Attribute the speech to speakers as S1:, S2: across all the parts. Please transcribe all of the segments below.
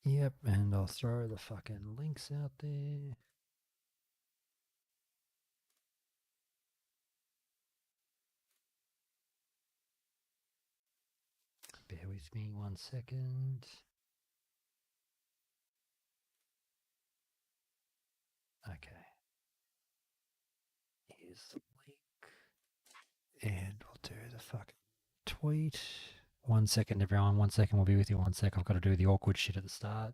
S1: Yep, and I'll throw the fucking links out there. Bear with me 1 second. Okay. Here's the link. And we'll do the fucking tweet. 1 second, everyone. 1 second. We'll be with you 1 sec. I've got to do the awkward shit at the start.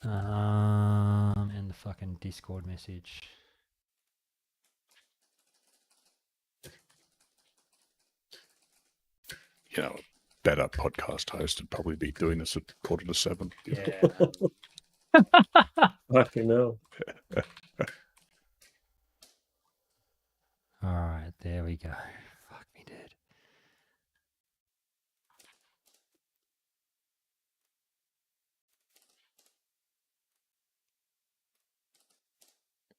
S1: And the fucking Discord message.
S2: You know, a better podcast host would probably be doing this at 6:45.
S1: Yeah.
S3: Fucking hell.
S1: All right, there we go. Fuck me dead.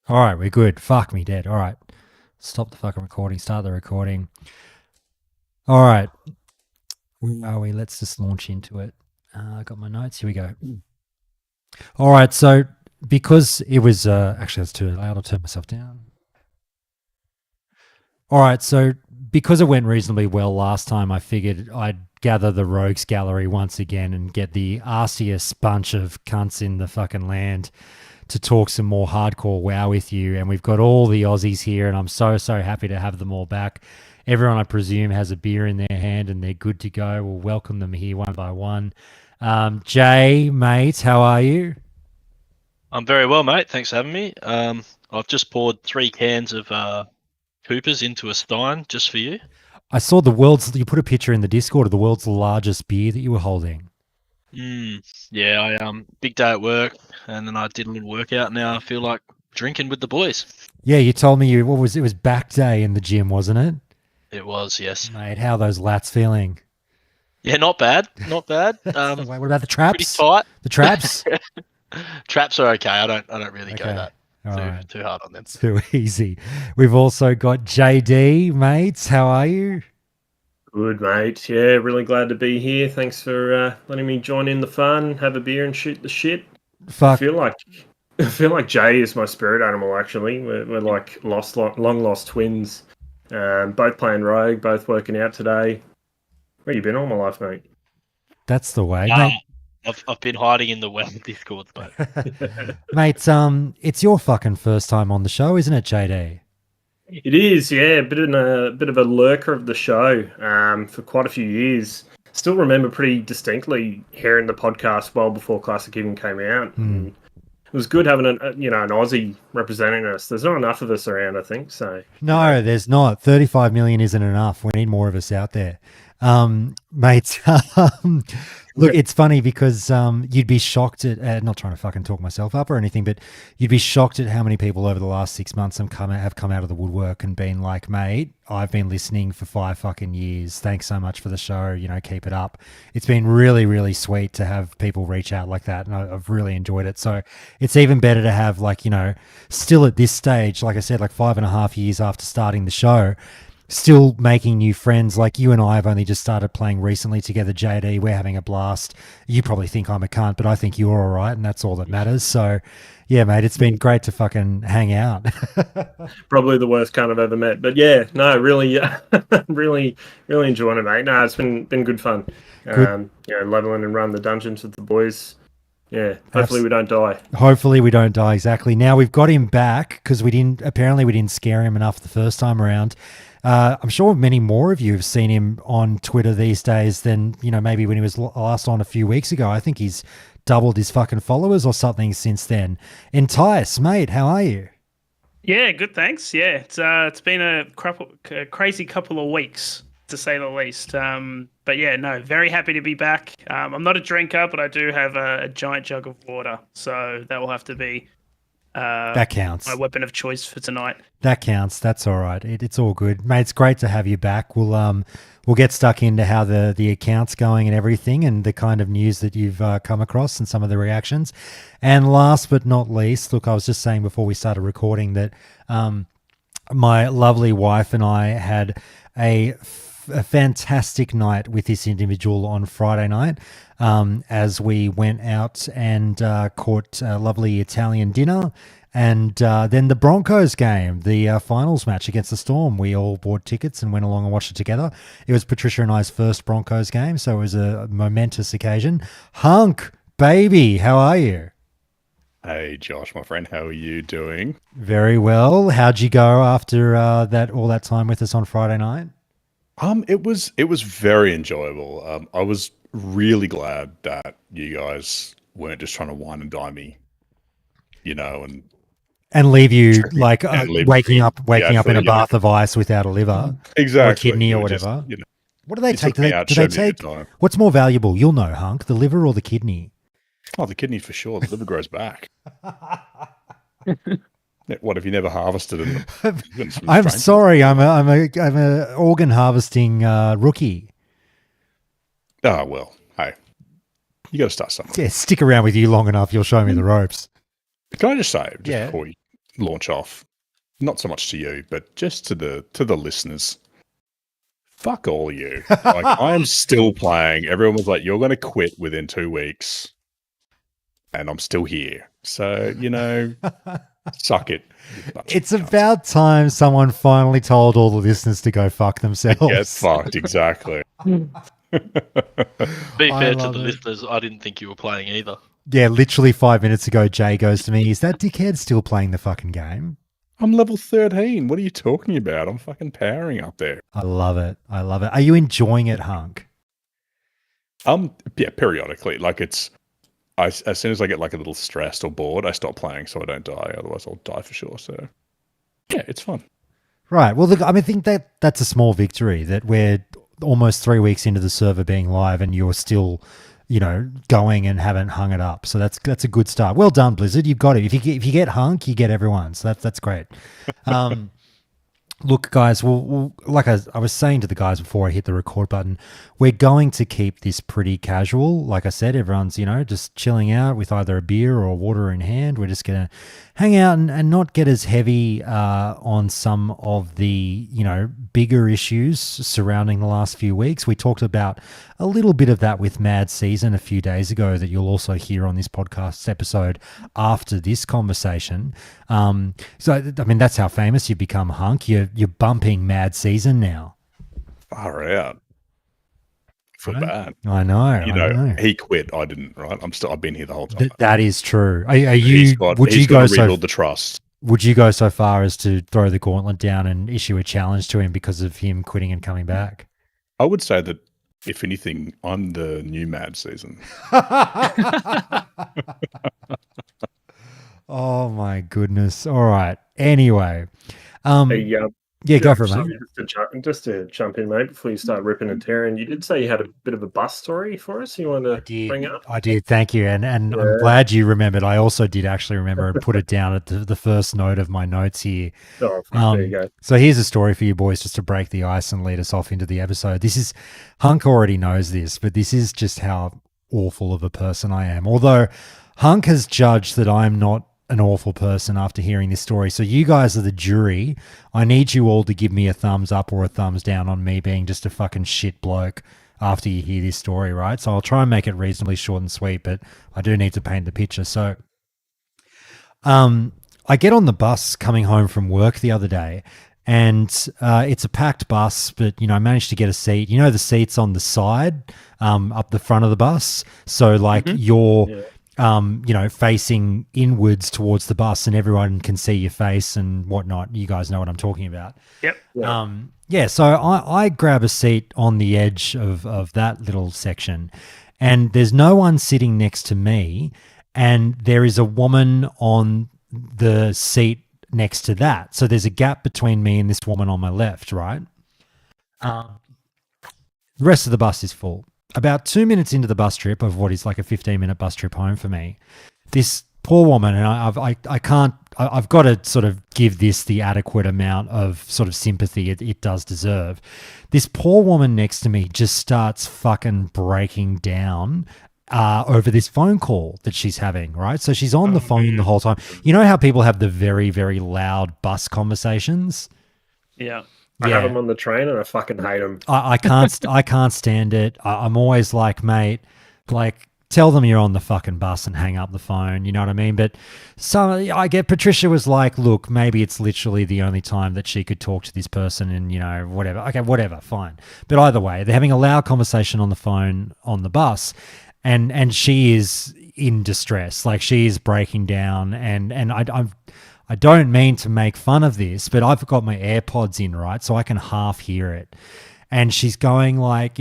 S1: All right, we're good. Fuck me dead. All right. Stop the fucking recording. Start the recording. All right. Where are we? Let's just launch into it. I got my notes. Here we go. All right. So because it was actually that's too loud, I'll turn myself down. All right. So because it went reasonably well last time, I figured I'd gather the rogues gallery once again and get the arsiest bunch of cunts in the fucking land to talk some more hardcore WoW with you. And we've got all the Aussies here, and I'm so happy to have them all back. Everyone, I presume, has a beer in their hand and they're good to go. We'll welcome them here one by one. Jay, mate, how are you?
S4: I'm very well, mate. Thanks for having me. I've just poured 3 cans of Coopers into a stein just for you.
S1: I saw you put a picture in the Discord of the world's largest beer that you were holding.
S4: Yeah, I big day at work, and then I did a little workout. Now I feel like drinking with the boys.
S1: Yeah, you told me it was back day in the gym, wasn't it?
S4: It was, yes.
S1: Mate, how are those lats feeling?
S4: Yeah, not bad, not bad.
S1: What about the traps?
S4: Pretty tight.
S1: The traps?
S4: Traps are okay. I don't really go that too hard on them.
S1: Too easy. We've also got JD, mates. How are you?
S3: Good, mate. Yeah, really glad to be here. Thanks for letting me join in the fun, have a beer, and shoot the shit.
S1: Fuck.
S3: I feel like Jay is my spirit animal. Actually, we're like long lost twins. Both playing rogue, both working out today. Where you been all my life, mate?
S1: That's the way, mate.
S4: I've been hiding in the WoW Discord, mate.
S1: Mate, it's your fucking first time on the show, isn't it, JD?
S3: It is, yeah. A bit of a lurker of the show for quite a few years. Still remember pretty distinctly hearing the podcast well before Classic even came out. And it was good having an Aussie representing us. There's not enough of us around, I think. So
S1: no, there's not. 35 million isn't enough. We need more of us out there, mate. Look, it's funny because you'd be shocked at not trying to fucking talk myself up or anything, but you'd be shocked at how many people over the last 6 months have come out of the woodwork and been like, mate, I've been listening for 5 fucking years. Thanks so much for the show. You know, keep it up. It's been really, really sweet to have people reach out like that, and I've really enjoyed it. So it's even better to have, like, you know, still at this stage, like I said, like 5.5 years after starting the show, still making new friends. Like you and I have only just started playing recently together, JD. We're having a blast. You probably think I'm a cunt, but I think you're all right, and that's all that matters. So, yeah, mate, it's been great to fucking hang out.
S3: Probably the worst cunt I've ever met. But yeah, no, really, really enjoying it, mate. No, it's been good fun.
S1: Good.
S3: Leveling and run the dungeons with the boys. Yeah, hopefully we don't die.
S1: Hopefully we don't die, exactly. Now we've got him back because we didn't scare him enough the first time around. I'm sure many more of you have seen him on Twitter these days than, you know, maybe when he was last on a few weeks ago. I think he's doubled his fucking followers or something since then. Entice, mate, how are you?
S5: Yeah, good, thanks. Yeah, it's been a crazy couple of weeks, to say the least. But yeah, no, very happy to be back. I'm not a drinker, but I do have a giant jug of water, so that will have to be
S1: that counts.
S5: My weapon of choice for tonight.
S1: That counts. That's all right. It's all good, mate. It's great to have you back. We'll get stuck into how the account's going and everything, and the kind of news that you've come across and some of the reactions. And last but not least, look, I was just saying before we started recording that my lovely wife and I had a a fantastic night with this individual on Friday night, as we went out and caught a lovely Italian dinner. And then the Broncos game, the finals match against the Storm. We all bought tickets and went along and watched it together. It was Patricia and I's first Broncos game, so it was a momentous occasion. Hunk, baby, how are you?
S2: Hey, Josh, my friend, how are you doing?
S1: Very well. How'd you go after all that time with us on Friday night?
S2: It was very enjoyable. I was really glad that you guys weren't just trying to wine and dine me,
S1: And leave you like
S2: leave
S1: waking
S2: me.
S1: up in a bath of ice without a liver
S2: exactly,
S1: or a kidney or
S2: You just,
S1: whatever. What do they
S2: you
S1: take?
S2: took me out,
S1: Do they
S2: showed me a
S1: take
S2: good time.
S1: what's more valuable? You'll know, Hunk, the liver or the kidney?
S2: Oh, the kidney for sure. The liver grows back. What if you never harvested it?
S1: I'm sorry, I'm a organ harvesting rookie.
S2: Oh well, hey, you got to start somewhere.
S1: Yeah, stick around with you long enough, you'll show me the ropes.
S2: Can I just say,
S1: Yeah.
S2: before we launch off, not so much to you, but just to the listeners, fuck all you. Like, I am still playing. Everyone was like, "You're going to quit within 2 weeks," and I'm still here. So suck it.
S1: It's about time someone finally told all the listeners to go fuck themselves.
S2: Get fucked, exactly.
S4: Be
S1: I
S4: fair to
S1: love
S4: the
S1: it.
S4: listeners, I didn't think you were playing either.
S1: Yeah, literally 5 minutes ago, Jay goes to me, "Is that dickhead still playing the fucking game?"
S2: I'm level 13. What are you talking about? I'm fucking powering up there.
S1: I love it. I love it. Are you enjoying it, Hunk?
S2: Yeah, periodically. Like as soon as I get like a little stressed or bored, I stop playing so I don't die. Otherwise, I'll die for sure. So, yeah, it's fun.
S1: Right. Well, look, I think that's a small victory that we're almost 3 weeks into the server being live and you're still, going and haven't hung it up. So that's a good start. Well done, Blizzard. You've got it. If you get Hunk, you get everyone. So that's great. Look, guys, we'll like I was saying to the guys before I hit the record button, we're going to keep this pretty casual. Like I said, everyone's, just chilling out with either a beer or water in hand. We're just going to hang out and not get as heavy on some of the, bigger issues surrounding the last few weeks. We talked about a little bit of that with Mad Season a few days ago that you'll also hear on this podcast episode after this conversation. That's how famous you've become, Hunk. You're bumping Mad Season now.
S2: Far out. Feel bad.
S1: I know.
S2: He quit. I didn't. Right. I've been here the whole time.
S1: That is true. Are
S2: He's
S1: you?
S2: got
S1: Would you go
S2: to
S1: so?
S2: rebuild the trust?
S1: Would you go so far as to throw the gauntlet down and issue a challenge to him because of him quitting and coming back?
S2: I would say that if anything, I'm the new Mad Season.
S1: Oh my goodness! All right. Anyway,
S3: Hey,
S1: go for it,
S3: sorry,
S1: mate.
S3: just to jump in, mate, before you start ripping and tearing. You did say you had a bit of a bus story for us you wanted to bring up?
S1: I did. Thank you, and I'm glad you remembered. I also did actually remember and put it down at the first note of my notes here.
S3: Oh, there you go.
S1: So here's a story for you boys just to break the ice and lead us off into the episode. This is, Hunk already knows this, but this is just how awful of a person I am. Although Hunk has judged that I'm not an awful person after hearing this story. So you guys are the jury. I need you all to give me a thumbs up or a thumbs down on me being just a fucking shit bloke after you hear this story, right? So I'll try and make it reasonably short and sweet, but I do need to paint the picture. So I get on the bus coming home from work the other day, and it's a packed bus, but, I managed to get a seat. The seats on the side up the front of the bus. So you're facing inwards towards the bus and everyone can see your face and whatnot. You guys know what I'm talking about.
S5: Yep.
S1: So I grab a seat on the edge of that little section, and there's no one sitting next to me, and there is a woman on the seat next to that. So there's a gap between me and this woman on my left, right? The rest of the bus is full. About 2 minutes into the bus trip of what is like a 15-minute bus trip home for me, this poor woman, and I've got to sort of give this the adequate amount of sort of sympathy it does deserve. This poor woman next to me just starts fucking breaking down over this phone call that she's having, right? So she's on the phone the whole time. You know how people have the very, very loud bus conversations?
S5: Yeah.
S3: I have
S1: Yeah.
S3: them on the train and I fucking hate them.
S1: I can't stand it. I'm always like, mate, like tell them you're on the fucking bus and hang up the phone. You know what I mean? But I get Patricia was like, look, maybe it's literally the only time that she could talk to this person, and whatever. Okay, whatever, fine. But either way, they're having a loud conversation on the phone on the bus, and she is in distress, like she is breaking down, and I don't mean to make fun of this, but I've got my AirPods in, right? So I can half hear it. And she's going like,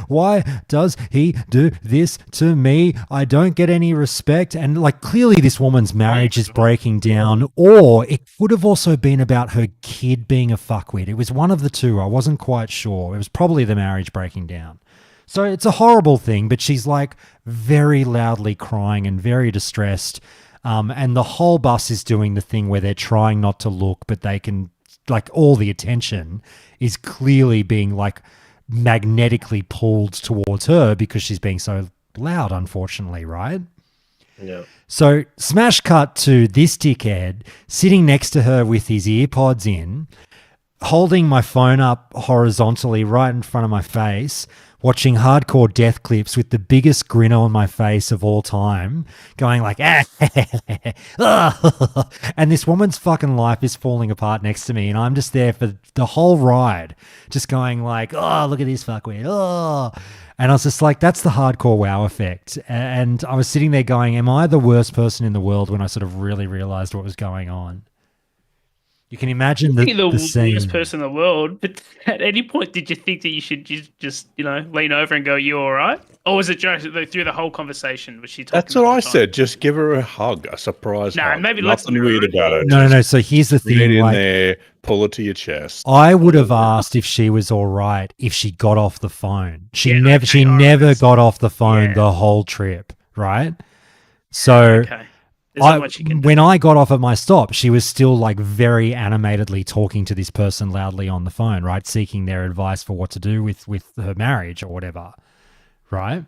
S1: why does he do this to me? I don't get any respect. And like, clearly this woman's marriage is breaking down, or it would have also been about her kid being a fuckwit. It was one of the two. I wasn't quite sure. It was probably the marriage breaking down. So it's a horrible thing, but she's like very loudly crying and very distressed. And the whole bus is doing the thing where they're trying not to look, but they can, like, all the attention is clearly being like magnetically pulled towards her because she's being so loud, unfortunately, right?
S3: Yeah.
S1: So smash cut to this dickhead sitting next to her with his earpods in, holding my phone up horizontally right in front of my face, watching hardcore death clips with the biggest grin on my face of all time, going like, and this woman's fucking life is falling apart next to me, and I'm just there for the whole ride, just going like, oh, look at this fuckwit, oh. And I was just like, that's the hardcore WoW effect. And I was sitting there going, am I the worst person in the world, when I sort of really realized what was going on? You can imagine the scene.
S5: Worst person in the world, but at any point did you think that you should just lean over and go, "You all right?" Or was it just through the whole conversation? Was she talking?
S2: That's what I said. Just give her a hug, a surprise hug.
S5: Maybe let's
S2: Nothing weird about it.
S1: No. So here's the thing.
S2: Get in
S1: like,
S2: there, pull it to your chest.
S1: I would have asked if she was all right if she got off the phone. She never got off the phone the whole trip, right? So.
S5: Okay.
S1: When I got off at my stop, she was still like very animatedly talking to this person loudly on the phone, right? Seeking their advice for what to do with her marriage or whatever, right?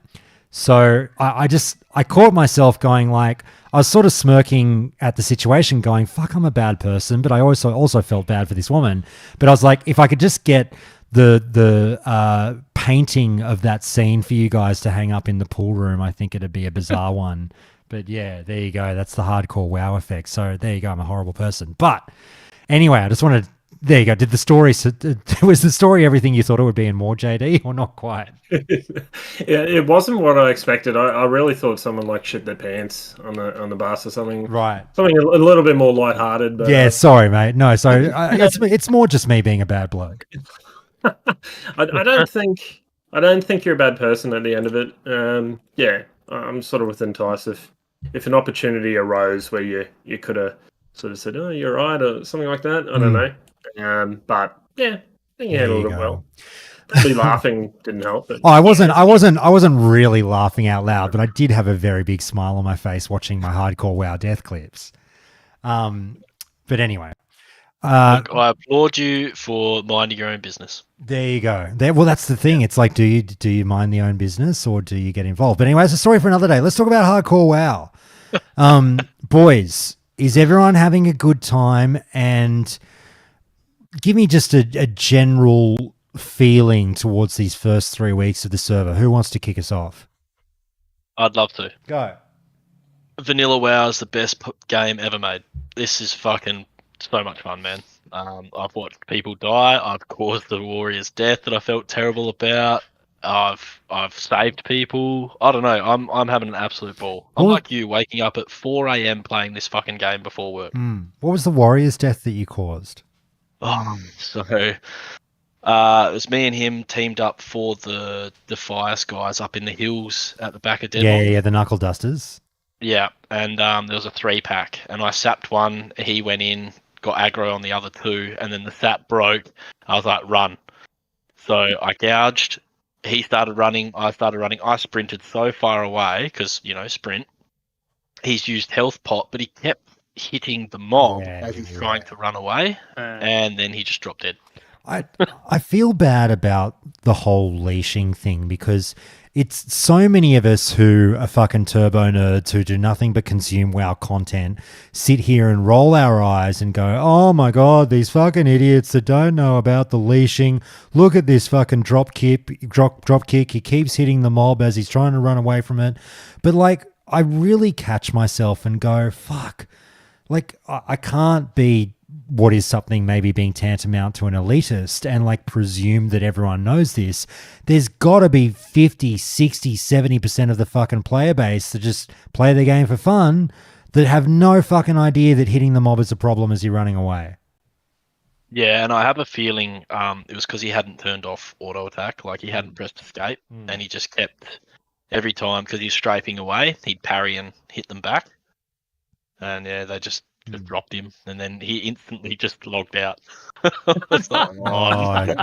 S1: So I caught myself going like, I was sort of smirking at the situation going, fuck, I'm a bad person. But I also felt bad for this woman. But I was like, if I could just get the painting of that scene for you guys to hang up in the pool room, I think it'd be a bizarre one. But yeah, there you go. That's the hardcore WoW effect. So there you go. I'm a horrible person. But anyway, I just wanted. There you go. Was the story everything you thought it would be and more, JD, or not quite?
S3: Yeah, it wasn't what I expected. I really thought someone like shit their pants on the bus or something.
S1: Right.
S3: Something a little bit more lighthearted. But,
S1: yeah. Sorry, mate. No. So it's more just me being a bad bloke.
S3: I don't think you're a bad person at the end of it. Yeah, I'm sort of with Entice. If an opportunity arose where you could have sort of said, "Oh, you're right," or something like that, I don't know. But yeah, I think you handled it well. Probably laughing didn't help. But
S1: I wasn't really laughing out loud, but I did have a very big smile on my face watching my hardcore WoW death clips. But anyway.
S4: Look, I applaud you for minding your own business.
S1: There you go. Well, that's the thing. It's like, do you mind the own business or do you get involved? But anyway, it's a story for another day. Let's talk about hardcore WoW. Boys, is everyone having a good time? And give me just a general feeling towards these first 3 weeks of the server. Who wants to kick us off?
S4: I'd love to.
S1: Go.
S4: Vanilla WoW is the best game ever made. This is fucking so much fun, man. I've watched people die. I've caused the warrior's death that I felt terrible about. I've saved people. I don't know. I'm having an absolute ball. I'm like you, waking up at 4 a.m. playing this fucking game before work.
S1: What was the warrior's death that you caused?
S4: So it was me and him teamed up for the Defias guys up in the hills at the back of Deadmont.
S1: Yeah, the knuckle dusters.
S4: Yeah, and there was a 3-pack, and I sapped one. He went in, got aggro on the other 2, and then the sap broke. I was like, run. So I gouged. He started running. I started running. I sprinted so far away because, sprint. He's used health pot, but he kept hitting the mob as he's trying to run away, and then he just dropped dead.
S1: I feel bad about the whole leashing thing because it's so many of us who are fucking turbo nerds who do nothing but consume WoW content sit here and roll our eyes and go, oh my God, these fucking idiots that don't know about the leashing. Look at this fucking drop kick. He keeps hitting the mob as he's trying to run away from it. But like, I really catch myself and go, fuck, like I can't be what is something maybe being tantamount to an elitist and like presume that everyone knows this. There's got to be 50, 60, 70% of the fucking player base that just play the game for fun that have no fucking idea that hitting the mob is a problem as you're running away.
S4: Yeah, and I have a feeling it was because he hadn't turned off auto attack, like he hadn't pressed escape, and he just kept every time because he's strafing away, he'd parry and hit them back, and yeah, they just dropped him, and then he instantly just logged out. It's like, oh, no.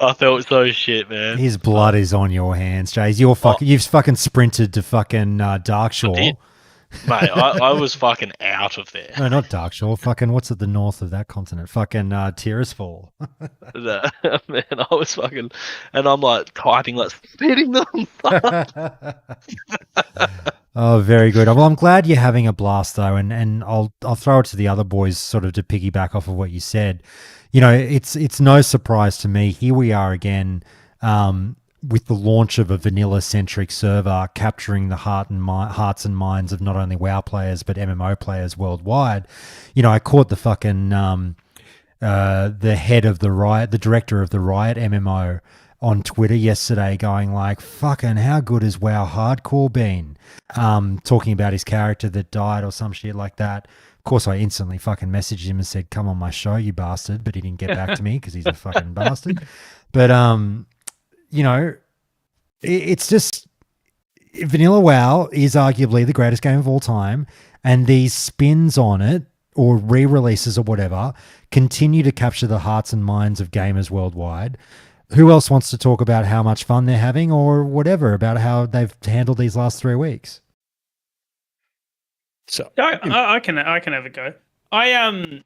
S4: I felt so shit, man.
S1: His blood is on your hands, Jays. You've fucking sprinted to fucking Darkshore.
S4: Mate, I was fucking out of there.
S1: No, not Darkshore. Fucking, what's at the north of that continent? Fucking Tirisfal.
S4: Man, I was fucking, and I'm like typing, like spitting them.
S1: Oh, very good. Well, I'm glad you're having a blast though, and I'll throw it to the other boys, sort of to piggyback off of what you said. You know, it's no surprise to me. Here we are again. With the launch of a vanilla-centric server capturing the hearts and minds of not only WoW players but MMO players worldwide. You know, I caught the fucking the head of the Riot, the director of the Riot MMO on Twitter yesterday going like, fucking how good has WoW Hardcore been? Talking about his character that died or some shit like that. Of course, I instantly fucking messaged him and said, come on my show, you bastard. But he didn't get back to me because he's a fucking bastard. But, you know, it's just vanilla WoW is arguably the greatest game of all time, and these spins on it or re-releases or whatever continue to capture the hearts and minds of gamers worldwide. Who else wants to talk about how much fun they're having or whatever about how they've handled these last 3 weeks?
S2: So
S5: I can have a go. I'm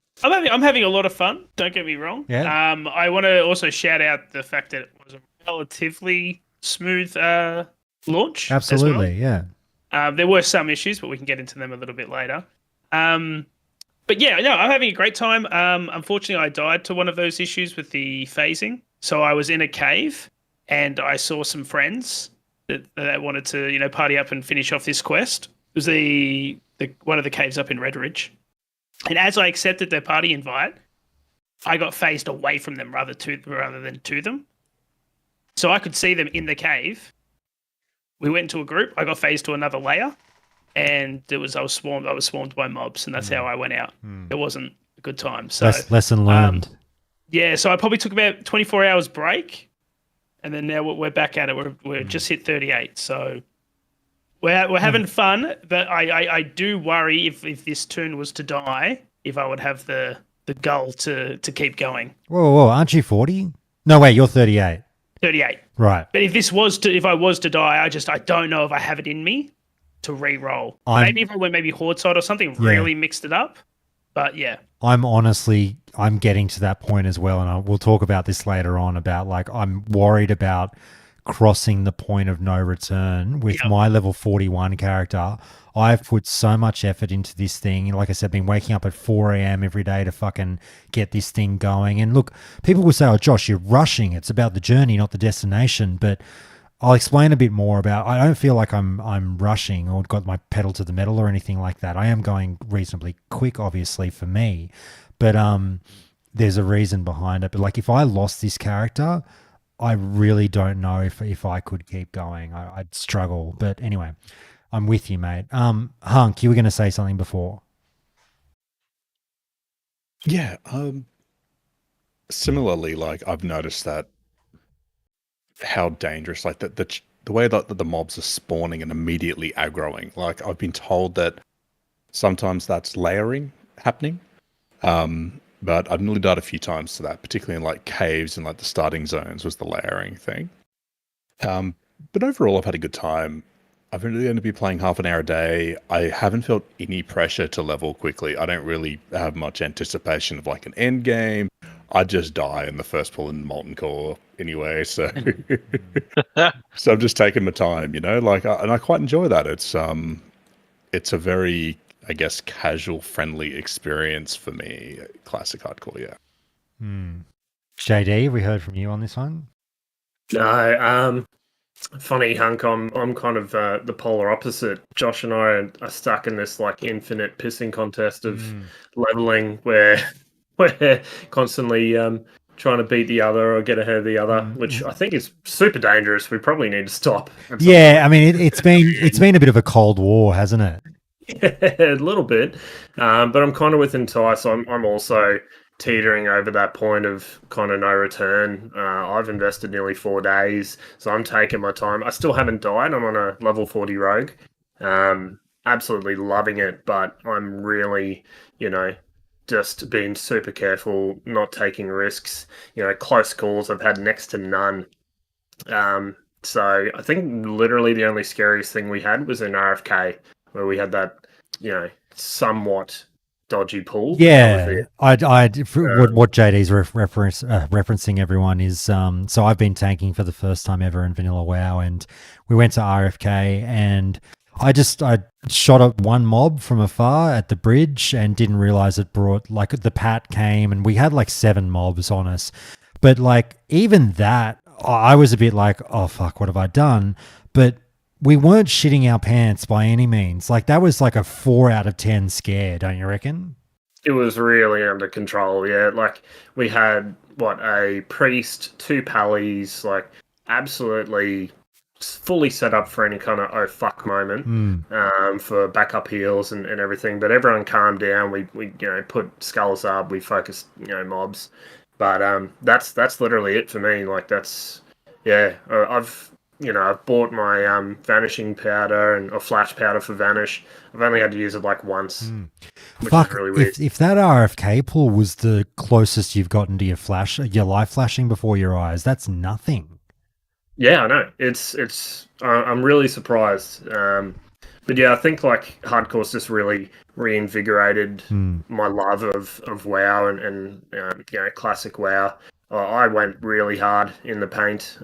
S5: having a lot of fun. Don't get me wrong.
S1: Yeah.
S5: I want to also shout out the fact that it was a relatively smooth launch.
S1: Absolutely,
S5: as well. There were some issues, but we can get into them a little bit later. But yeah, no, I'm having a great time. Unfortunately, I died to one of those issues with the phasing. So I was in a cave and I saw some friends that wanted to, you know, party up and finish off this quest. It was the one of the caves up in Red Ridge. And as I accepted their party invite, I got phased away from them rather than to them. So I could see them in the cave. We went into a group. I got phased to another layer, and I was swarmed by mobs, and that's how I went out. It wasn't a good time. So
S1: lesson learned.
S5: Yeah, so I probably took about 24 hours break, and then now we're back at it. We're just hit 38, so we're having fun. But I do worry if this tune was to die, if I would have the goal to keep going.
S1: Whoa, aren't you 40? No, wait, you're 38.
S5: 38.
S1: Right.
S5: But if I was to die, I don't know if I have it in me to re-roll. Maybe if I went Horde side or something, really mixed it up. But yeah.
S1: I'm getting to that point as well, and we'll talk about this later on about like I'm worried about crossing the point of no return with my level 41 character. I've put so much effort into this thing. Like I said, been waking up at 4 a.m. every day to fucking get this thing going. And look, people will say, oh, Josh, you're rushing. It's about the journey, not the destination. But I'll explain a bit more about, I don't feel like I'm rushing or got my pedal to the metal or anything like that. I am going reasonably quick, obviously, for me. But there's a reason behind it. But like if I lost this character, I really don't know if I could keep going. I'd struggle. But anyway, I'm with you, mate. Hunk, you were going to say something before.
S2: Yeah. Similarly, like I've noticed that how dangerous, like the way that the mobs are spawning and immediately aggroing. Like I've been told that sometimes that's layering happening. But I've nearly died a few times to that, particularly in like caves and like the starting zones was the layering thing. But overall, I've had a good time. I've really going to be playing half an hour a day. I haven't felt any pressure to level quickly. I don't really have much anticipation of like an end game. I just die in the first pull in Molten Core anyway, so so I'm just taking my time, and I quite enjoy that. It's a very, I guess, casual, friendly experience for me. Classic hardcore, yeah.
S1: JD, we heard from you on this one.
S3: No, funny, Hunk. I'm kind of the polar opposite. Josh and I are stuck in this like infinite pissing contest of leveling, where we're constantly trying to beat the other or get ahead of the other, which I think is super dangerous. We probably need to stop.
S1: Yeah, I mean, it's been a bit of a cold war, hasn't it?
S3: Yeah, a little bit, but I'm kind of with Entice. I'm also teetering over that point of kind of no return. I've invested nearly 4 days, so I'm taking my time. I still haven't died. I'm on a level 40 rogue. Absolutely loving it, but I'm really, just being super careful, not taking risks. Close calls I've had next to none. So I think literally the only scariest thing we had was in RFK, where we had that, somewhat dodgy pull.
S1: Yeah, what JD's referencing, everyone, is so I've been tanking for the first time ever in Vanilla WoW, and we went to RFK, and I shot at one mob from afar at the bridge and didn't realize it brought, like, the pat came, and we had like 7 mobs on us, but like even that, I was a bit like, oh fuck, what have I done? But we weren't shitting our pants by any means. Like, that was like a 4 out of 10 scare, don't you reckon?
S3: It was really under control, yeah. Like, we had, a priest, 2 pallies, like, absolutely fully set up for any kind of oh fuck moment, for backup heals and everything. But everyone calmed down. We put skulls up. We focused, mobs. But that's literally it for me. Like, that's, yeah. I've bought my vanishing powder or flash powder for vanish. I've only had to use it like once. Which is really weird.
S1: If that RFK pull was the closest you've gotten to your life flashing before your eyes, that's nothing.
S3: Yeah, I know. It's. I'm really surprised. But yeah, I think like hardcore's just really reinvigorated my love of WoW and classic WoW. I went really hard in the paint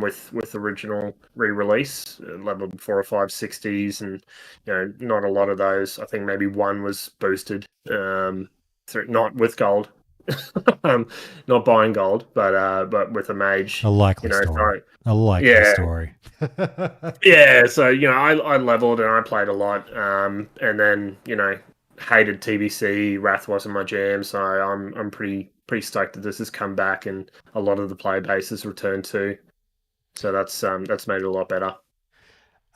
S3: with original re-release, leveled 4 or 5 60s, and not a lot of those. I think maybe one was boosted, not with gold, not buying gold, but with a mage.
S1: A likely story. A likely story.
S3: Yeah, so I leveled and I played a lot, and then hated TBC. Wrath wasn't my jam, so I'm pretty stoked that this has come back and a lot of the player base has returned too. So that's made it a lot better.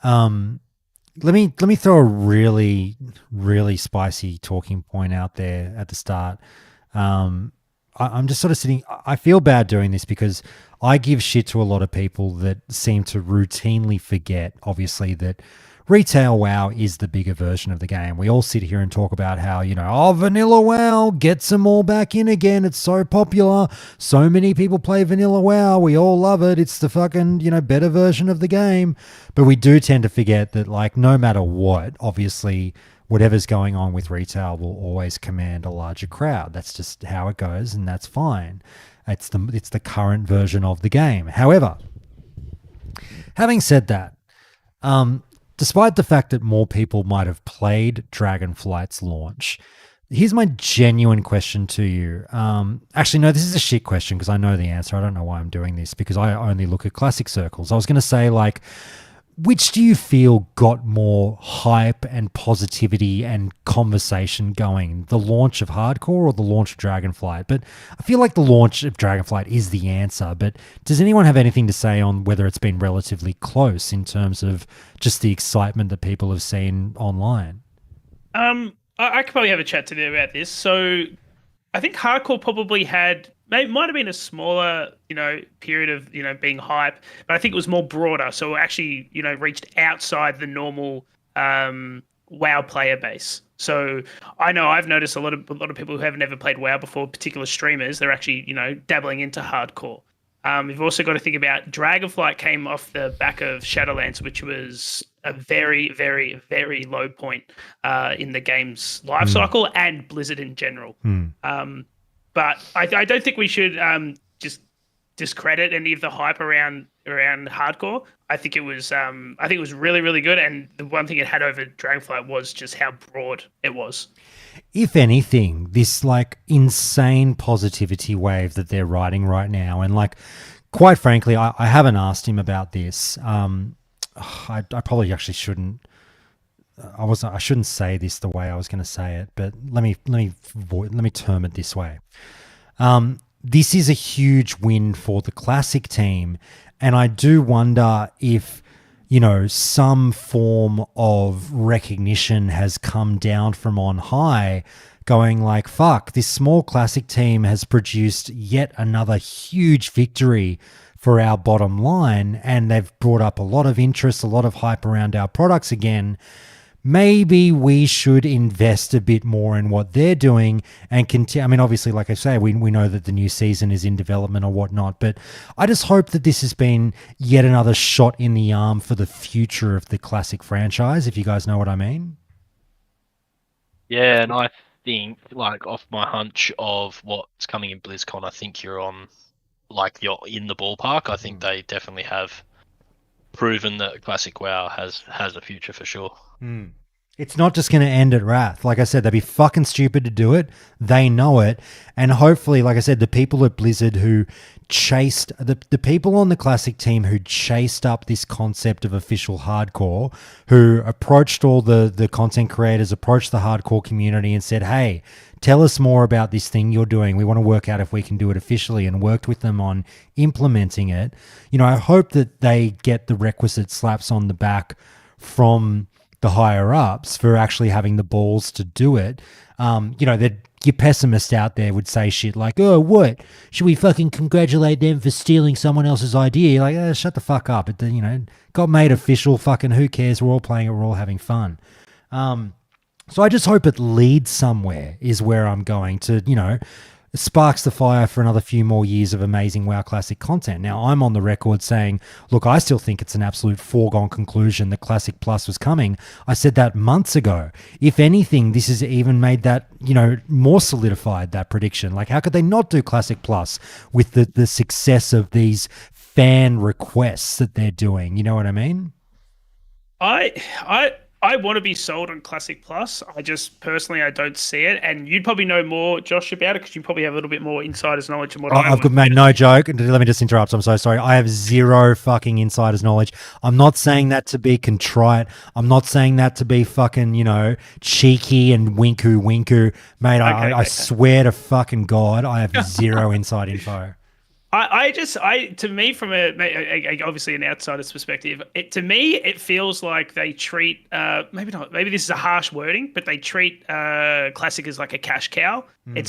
S1: Let me throw a really, really spicy talking point out there at the start. I'm just sort of sitting. I feel bad doing this because I give shit to a lot of people that seem to routinely forget, obviously, that retail WoW is the bigger version of the game. We all sit here and talk about how, vanilla WoW, gets them all back in again. It's so popular. So many people play vanilla WoW. We all love it. It's the fucking, better version of the game. But we do tend to forget that, like, no matter what, obviously, whatever's going on with retail will always command a larger crowd. That's just how it goes, and that's fine. It's the current version of the game. However, having said that, despite the fact that more people might have played Dragonflight's launch, here's my genuine question to you. Actually, no, this is a shit question because I know the answer. I don't know why I'm doing this because I only look at classic circles. I was going to say, like, which do you feel got more hype and positivity and conversation going? The launch of Hardcore or the launch of Dragonflight? But I feel like the launch of Dragonflight is the answer. But does anyone have anything to say on whether it's been relatively close in terms of just the excitement that people have seen online?
S5: I could probably have a chat to them about this. So I think Hardcore probably might have been a smaller, period of, being hype, but I think it was more broader. So it actually, reached outside the normal WoW player base. So I know I've noticed a lot of people who have never played WoW before, particular streamers, they're actually, dabbling into Hardcore. You've also got to think about Dragonflight came off the back of Shadowlands, which was a very, very, very low point in the game's life cycle and Blizzard in general. But I don't think we should just discredit any of the hype around hardcore. I think it was really, really good. And the one thing it had over Dragonflight was just how broad it was.
S1: If anything, this like insane positivity wave that they're riding right now, and like, quite frankly, I haven't asked him about this. I probably actually shouldn't. I shouldn't say this the way I was going to say it, but let me term it this way. This is a huge win for the classic team, and I do wonder if, you know, some form of recognition has come down from on high, going like, fuck, this small classic team has produced yet another huge victory for our bottom line, and they've brought up a lot of interest, a lot of hype around our products again. Maybe we should invest a bit more in what they're doing and continue. I mean, obviously, like I say, we know that the new season is in development or whatnot, but I just hope that this has been yet another shot in the arm for the future of the classic franchise, if you guys know what I mean.
S4: Yeah, and I think, like, off my hunch of what's coming in BlizzCon, I think you're in the ballpark. I think they definitely have proven that Classic WoW has a future for sure.
S1: It's not just going to end at Wrath. Like I said, they'd be fucking stupid to do it. They know it. And hopefully, like I said, the people at Blizzard who chased, the people on the Classic team who chased up this concept of official hardcore, who approached all the content creators, approached the hardcore community and said, hey, tell us more about this thing you're doing. We want to work out if we can do it officially, and worked with them on implementing it. You know, I hope that they get the requisite slaps on the back from the higher ups for actually having the balls to do it. You know, your pessimist out there would say shit like, oh, what? Should we fucking congratulate them for stealing someone else's idea? Like, shut the fuck up. It, you know, got made official, fucking who cares? We're all playing it, we're all having fun. So I just hope it leads somewhere is where I'm going to, you know, sparks the fire for another few more years of amazing WoW Classic content. Now, I'm on the record saying, look, I still think it's an absolute foregone conclusion that Classic Plus was coming. I said that months ago. If anything, this has even made that, you know, more solidified, that prediction. Like, how could they not do Classic Plus with the success of these fan requests that they're doing? You know what I mean?
S5: I want to be sold on Classic Plus. I just personally, I don't see it, and you'd probably know more, Josh, about it because you probably have a little bit more insider's knowledge than what I have.
S1: I've got, mate, no joke. Let me just interrupt. I'm so sorry. I have zero fucking insider's knowledge. I'm not saying that to be contrite. I'm not saying that to be fucking, you know, cheeky and winku. Mate, I swear to fucking God, I have zero inside info.
S5: To me, from obviously an outsider's perspective, it feels like they treat, maybe this is a harsh wording, but they treat Classic as like a cash cow. To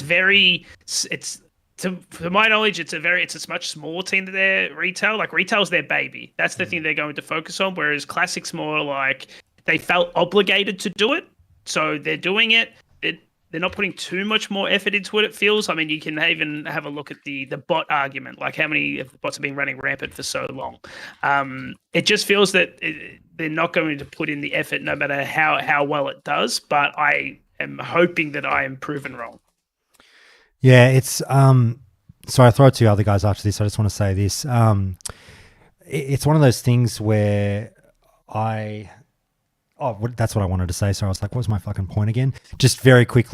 S5: my knowledge, it's a much smaller team than their retail. Like, retail's their baby. That's the thing they're going to focus on. Whereas Classic's more like they felt obligated to do it, so they're doing it. They're not putting too much more effort into it, it feels. I mean, you can even have a look at the bot argument, like how many of the bots have been running rampant for so long. It just feels that they're not going to put in the effort no matter how well it does, but I am hoping that I am proven wrong.
S1: Yeah, it's... sorry, I'll throw it to you other guys after this. I just want to say this. It's one of those things where that's what I wanted to say. So I was like, what was my fucking point again? Just very quick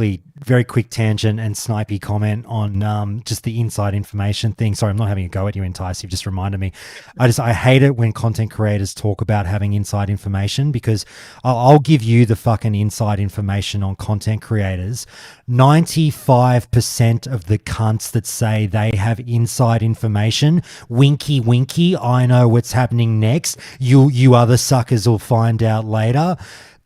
S1: tangent and snipey comment on just the inside information thing. Sorry, I'm not having a go at you, Entice. You've just reminded me. I hate it when content creators talk about having inside information, because I'll give you the fucking inside information on content creators. 95% of the cunts that say they have inside information, winky, I know what's happening next. You other suckers will find out later.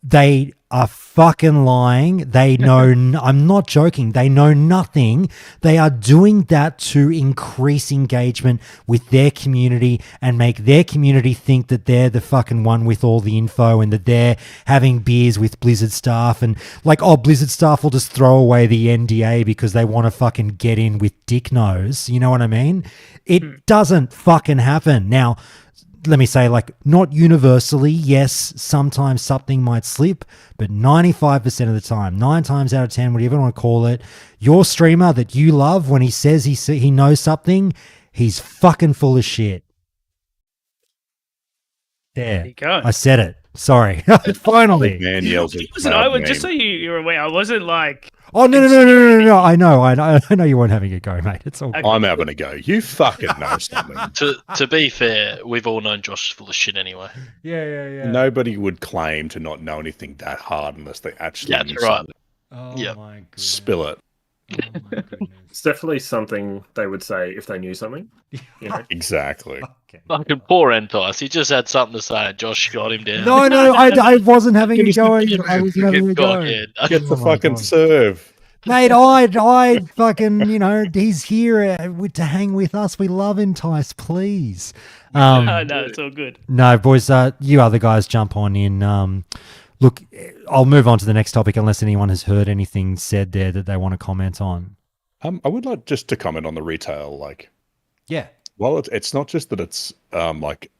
S1: They are fucking lying. They know, I'm not joking. They know nothing. They are doing that to increase engagement with their community and make their community think that they're the fucking one with all the info, and that they're having beers with Blizzard staff, and like, oh, Blizzard staff will just throw away the NDA because they want to fucking get in with dick nose. You know what I mean? It doesn't fucking happen. Now, let me say, like, not universally, yes, sometimes something might slip, but 95% of the time, 9 times out of 10, whatever you want to call it, your streamer that you love, when he says he knows something, he's fucking full of shit.
S5: There you go.
S1: I said it. Sorry. Finally.
S2: Man yells.
S5: Listen, just so you're aware, I wasn't like.
S1: Oh, no. I know you weren't having a go, mate. It's all good.
S2: I'm having a go. You fucking know something.
S4: To be fair, we've all known Josh is full of shit anyway.
S1: Yeah.
S2: Nobody would claim to not know anything that hard unless they actually.
S4: That's right.
S1: Oh,
S4: Yeah.
S1: my goodness.
S2: Spill it.
S1: Oh, my goodness.
S3: It's definitely something they would say if they knew something. You know?
S2: Exactly.
S1: Okay.
S4: Fucking poor Entice. He just had something to say. And Josh got him down.
S1: No, I wasn't having a go. I was having a
S4: Go
S1: go.
S4: ahead.
S2: Get the
S1: Oh my
S2: fucking
S1: God.
S2: serve.
S1: Mate, I fucking, he's here to hang with us. We love Entice, please.
S5: No, it's all good.
S1: No, boys, you other guys jump on in. Look, I'll move on to the next topic unless anyone has heard anything said there that they want to comment on.
S2: I would like just to comment on the retail. Like,
S1: Yeah.
S2: well, it's not just that it's like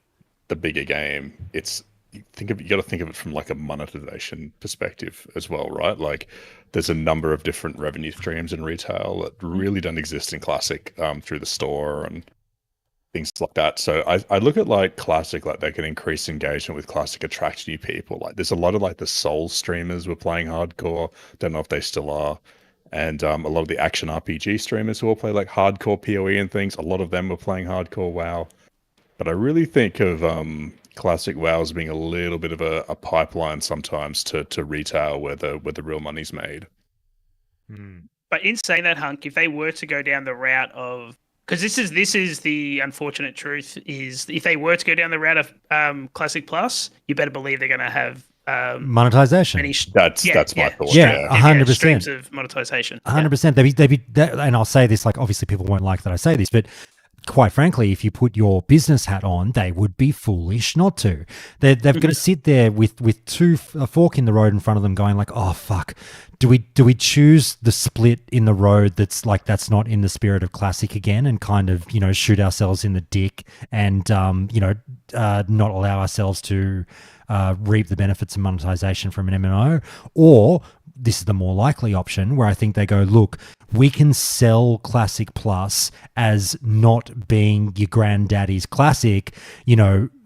S2: the bigger game. It's you got to think of it from like a monetization perspective as well, right? Like, there's a number of different revenue streams in retail that really don't exist in Classic through the store and things like that. So I look at like Classic, like they can increase engagement with Classic, attract new people. Like there's a lot of like the Soul streamers were playing hardcore. Don't know if they still are. And a lot of the action RPG streamers who all play like hardcore PoE and things, a lot of them were playing hardcore WoW. But I really think of Classic WoW as being a little bit of a pipeline sometimes to retail where the real money's made.
S5: But in saying that, Hunk, if they were to go down the route of, because this is the unfortunate truth, is if they were to go down the route of Classic Plus, you better believe they're going to have
S1: Monetization.
S2: That's my thought.
S1: Yeah, 100%.
S5: Streams of monetization.
S1: 100%. They'd be, and I'll say this, like, obviously people won't like that I say this, but quite frankly, if you put your business hat on, they would be foolish not to. They've got to sit there with a fork in the road in front of them going like, oh, fuck, do we choose the split in the road that's not in the spirit of Classic again and kind of, shoot ourselves in the dick and, not allow ourselves to reap the benefits of monetization from an MMO? Or this is the more likely option where I think they go, look, we can sell Classic Plus as not being your granddaddy's Classic.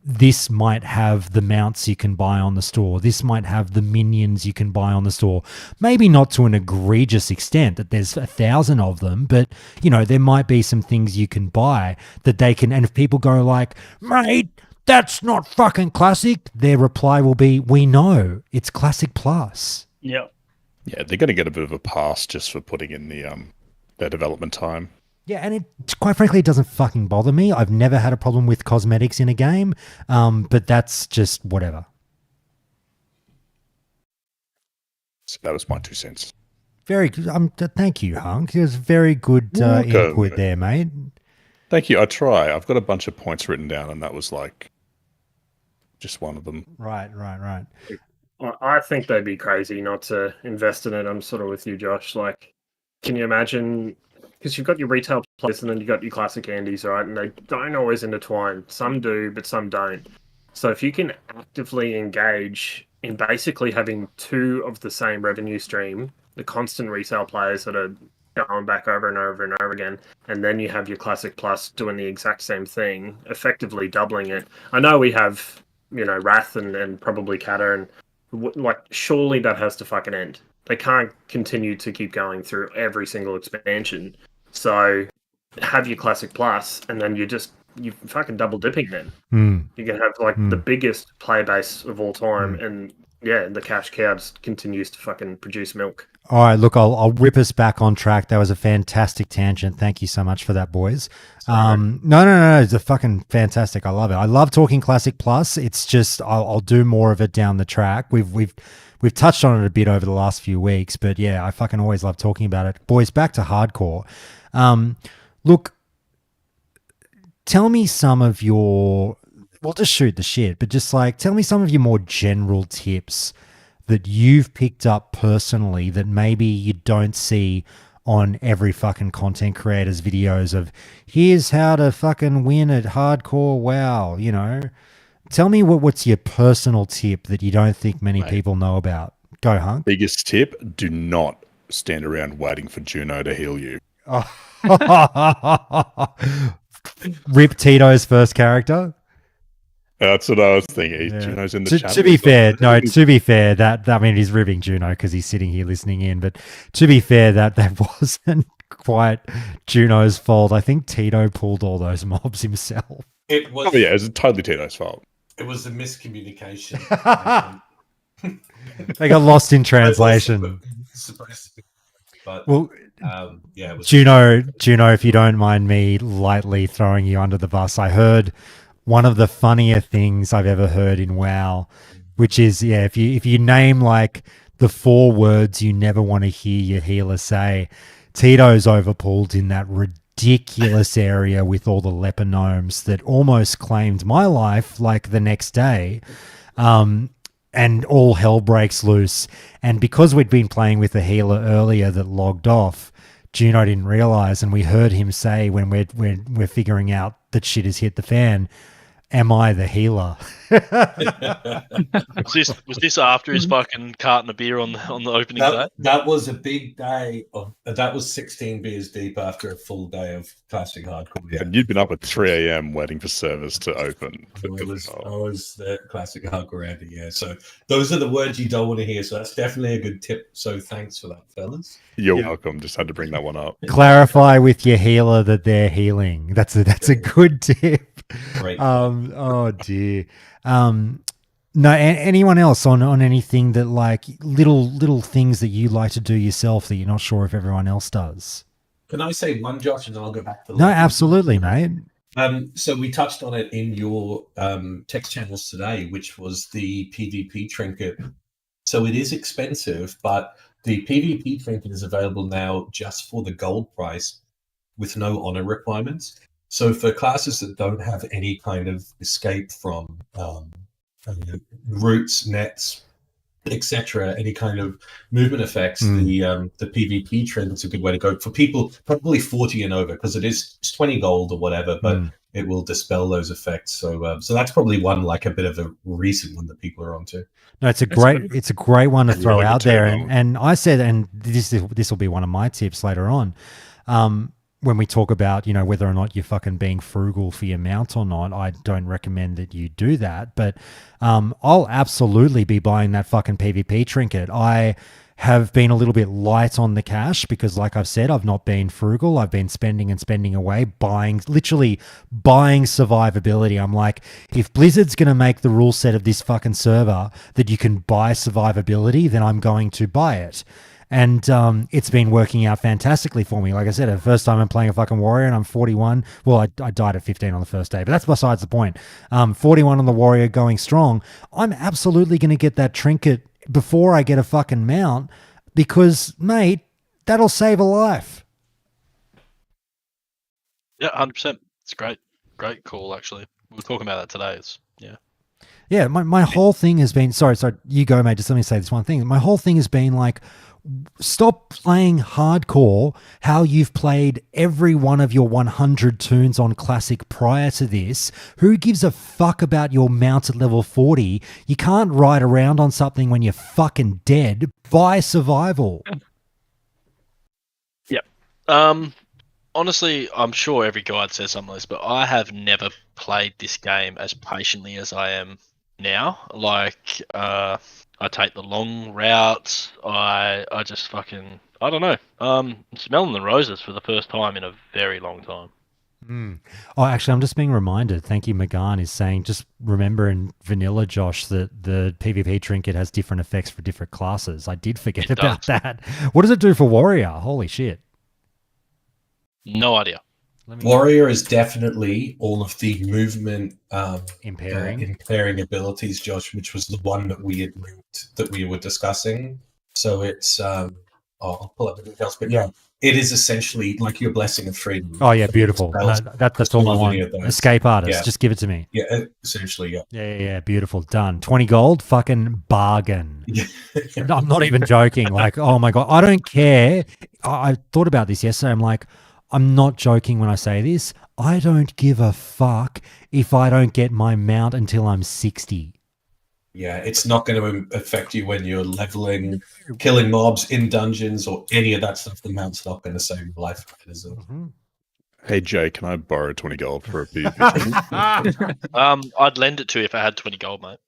S1: This might have the mounts you can buy on the store. This might have the minions you can buy on the store. Maybe not to an egregious extent that there's 1,000 of them, but, there might be some things you can buy that they can. And if people go like, mate, that's not fucking Classic, their reply will be, we know, it's Classic Plus.
S5: Yep.
S2: Yeah, they're going to get a bit of a pass just for putting in their development time.
S1: Yeah, and quite frankly, it doesn't fucking bother me. I've never had a problem with cosmetics in a game, but that's just whatever.
S2: So that was my 2 cents.
S1: Very good. Thank you, Hunk. It was very good input there, mate.
S2: Thank you. I try. I've got a bunch of points written down, and that was like just one of them.
S1: Right.
S3: I think they'd be crazy not to invest in it. I'm sort of with you, Josh. Like, can you imagine? Because you've got your retail players and then you've got your classic Andes, right? And they don't always intertwine. Some do, but some don't. So if you can actively engage in basically having 2 of the same revenue stream, the constant resale players that are going back over and over and over again, and then you have your Classic Plus doing the exact same thing, effectively doubling it. I know we have, Wrath and probably Kata, and surely that has to fucking end. They can't continue to keep going through every single expansion. So have your Classic Plus, and then you fucking double dipping then. You can have the biggest player base of all time, and the cash cow just continues to fucking produce milk.
S1: All right, look, I'll rip us back on track. That was a fantastic tangent. Thank you so much for that, boys. No, it's a fucking fantastic. I love it. I love talking Classic Plus. It's just I'll do more of it down the track. We've touched on it a bit over the last few weeks, but yeah, I fucking always love talking about it. Boys, back to hardcore. Look, tell me some of your. Well, just shoot the shit, but just tell me some of your more general tips that you've picked up personally that maybe you don't see on every fucking content creator's videos of here's how to fucking win at hardcore WoW, you know. Tell me what's your personal tip that you don't think many people know about. Go, Hunk.
S2: Biggest tip, do not stand around waiting for Juno to heal you.
S1: Rip Tito's first character.
S2: That's what I was thinking.
S1: Yeah.
S2: Juno's in the chat.
S1: To be fair, that I mean, he's ribbing Juno because he's sitting here listening in. But to be fair, that wasn't quite Juno's fault. I think Tito pulled all those mobs himself.
S6: It was.
S2: Oh yeah, it was totally Tito's fault.
S6: It was a miscommunication.
S1: They got lost in translation. Well,
S6: yeah.
S1: Juno, if you don't mind me lightly throwing you under the bus, I heard one of the funnier things I've ever heard in WoW, which is, if you name like the 4 words you never want to hear your healer say, Tito's overpulled in that ridiculous area with all the leper gnomes that almost claimed my life like the next day. And all hell breaks loose. And because we'd been playing with a healer earlier that logged off, Juno didn't realize, and we heard him say when we're figuring out that shit has hit the fan, am I the healer?
S4: Was this after his fucking carton of beer on the opening day?
S6: That was a big day that was 16 beers deep after a full day of classic hardcore. Yeah.
S2: And you'd been up at 3 a.m. waiting for service to open.
S6: I was the classic hardcore Andy, yeah. So those are the words you don't want to hear. So that's definitely a good tip. So thanks for that, fellas.
S2: You're welcome. Just had to bring that one up.
S1: Clarify with your healer that they're healing. That's a good tip.
S6: Great.
S1: Oh dear. No, anyone else on anything that like little things that you like to do yourself that you're not sure if everyone else does?
S6: Can I say one, Josh, and then I'll go back to the
S1: No, absolutely, mate.
S6: So we touched on it in your text channels today, which was the PvP trinket. So it is expensive, but the PvP trinket is available now just for the gold price with no honor requirements. So for classes that don't have any kind of escape from roots, nets, etc., any kind of movement effects, the PvP trend is a good way to go for people probably 40 and over, because it's 20 gold or whatever, but it will dispel those effects. So that's probably one, like a bit of a recent one that people are onto.
S1: No, it's a great one to throw out there, and I said, and this will be one of my tips later on. When we talk about, whether or not you're fucking being frugal for your mount or not, I don't recommend that you do that. But I'll absolutely be buying that fucking PvP trinket. I have been a little bit light on the cash because, like I've said, I've not been frugal. I've been spending away, literally buying survivability. I'm like, if Blizzard's going to make the rule set of this fucking server that you can buy survivability, then I'm going to buy it. And it's been working out fantastically for me. Like I said, the first time I'm playing a fucking warrior and I'm 41. Well, I died at 15 on the first day, but that's besides the point. 41 on the warrior going strong. I'm absolutely going to get that trinket before I get a fucking mount because, mate, that'll save a life.
S4: Yeah, 100%. It's great. Great call, actually. We were talking about that today.
S1: Yeah, my whole thing has been... Sorry, you go, mate. Just let me say this one thing. My whole thing has been like, stop playing hardcore how you've played every one of your 100 tunes on Classic prior to this. Who gives a fuck about your mount at level 40? You can't ride around on something when you're fucking dead. Buy survival.
S4: Yep. Honestly, I'm sure every guide says something like this, but I have never played this game as patiently as I am now. Like, I take the long routes. I just fucking, I don't know. I'm smelling the roses for the first time in a very long time.
S1: Oh, actually, I'm just being reminded. Thank you, Magan is saying, just remember in vanilla, Josh, that the PvP trinket has different effects for different classes. I did forget about that. What does it do for warrior? Holy shit.
S4: No idea.
S6: Warrior is definitely all of the movement
S1: impairing
S6: abilities, Josh, which was the one that we were discussing. So it's I'll pull up the details, but yeah, it is essentially like your blessing of freedom.
S1: Oh yeah, beautiful. No,
S6: Spells.
S1: that's all I
S6: Love
S1: want.
S6: any of those.
S1: Escape artist.
S6: Yeah.
S1: Just give it to me.
S6: Yeah, essentially, yeah.
S1: Yeah. Beautiful. Done. 20 gold. Fucking bargain.
S6: Yeah.
S1: No, I'm not even joking. Like, oh my God. I don't care. I thought about this yesterday. I'm like, I'm not joking when I say this. I don't give a fuck if I don't get my mount until I'm 60.
S6: Yeah, it's not going to affect you when you're leveling, killing mobs in dungeons or any of that stuff. The mount's not going to save your life.
S2: Hey Jay, can I borrow 20 gold for a PvP?
S4: I'd lend it to you if I had 20 gold, mate.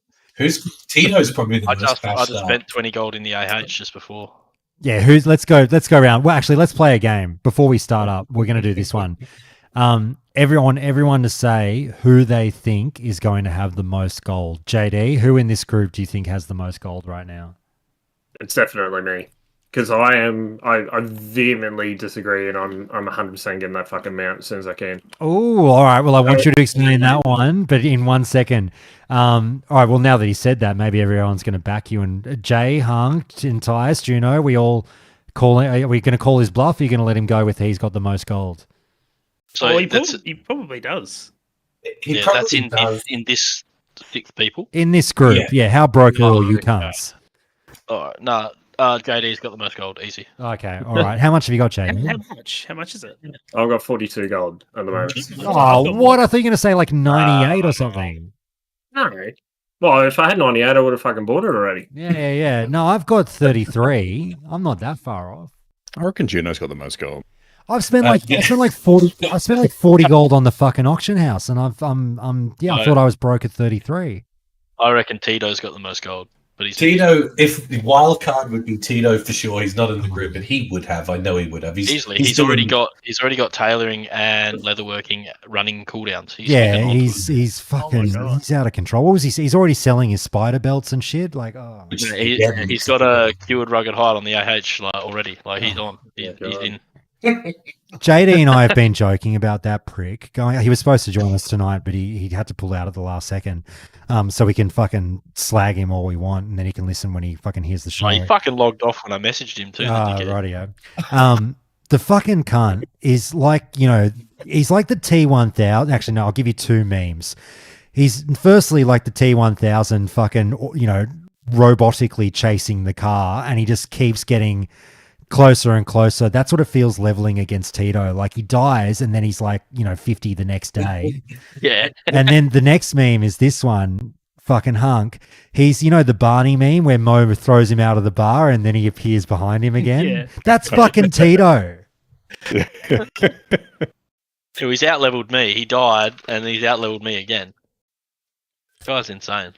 S6: Tito's probably the
S4: I
S6: most
S4: just
S6: cashed out.
S4: spent 20 gold in the AH just before.
S1: Yeah, let's go around. Well, actually, let's play a game before we start up. We're going to do this one. Everyone to say who they think is going to have the most gold. JD, who in this group do you think has the most gold right now?
S3: It's definitely me. Because I vehemently disagree, and I'm 100% getting that fucking mount as soon as I can.
S1: Oh, all right. Well, I want you to explain that one, but in 1 second. All right. Well, now that he said that, maybe everyone's going to back you. And Jay, Hung, Tyus, Juno, we all call. Are we going to call his bluff? Or are you going to let him go with he's got the most gold?
S4: So
S5: he probably does.
S4: That's in this 6 people.
S1: In this group, yeah. How broke are all you cunts?
S4: All right. No. JD's got the most gold, easy.
S1: Okay, all right. How much have you got, JD?
S5: How much is it?
S3: I've got 42 gold at the moment.
S1: Oh, what? I thought you were going to say like 98 or something.
S3: No. Well, if I had 98, I would have fucking bought it already.
S1: Yeah. No, I've got 33. I'm not that far off.
S2: I reckon Juno's got the most gold.
S1: I've spent like 40. I spent like 40 gold on the fucking auction house, and I thought I was broke at 33.
S4: I reckon Tito's got the most gold. But
S6: Tito, if the wild card would be Tito for sure, he's not in the group, but he would have. I know he would have.
S4: Easily, he's already got tailoring and leatherworking running cooldowns.
S1: He's fucking he's out of control. What was he? He's already selling his spider belts and shit. Like, oh,
S4: he's got a cured rugged hide on the AH already. Like he's on. He's in.
S1: JD and I have been joking about that prick. He was supposed to join us tonight, but he had to pull out at the last second. So we can fucking slag him all we want, and then he can listen when he fucking hears the show.
S4: Oh, he fucking logged off when I messaged him too.
S1: Rightio. The fucking cunt is like, he's like the T1000. Actually, no, I'll give you 2 memes. He's firstly like the T1000 fucking, robotically chasing the car, and he just keeps getting closer and closer. That's what it feels leveling against Tito. Like he dies and then he's like, 50 the next day.
S4: Yeah.
S1: And then the next meme is this one, fucking Hunk. He's, the Barney meme where Mo throws him out of the bar and then he appears behind him again.
S5: Yeah.
S1: That's fucking Tito.
S4: So he's out-leveled me. He died and he's out-leveled me again. This guy's insane.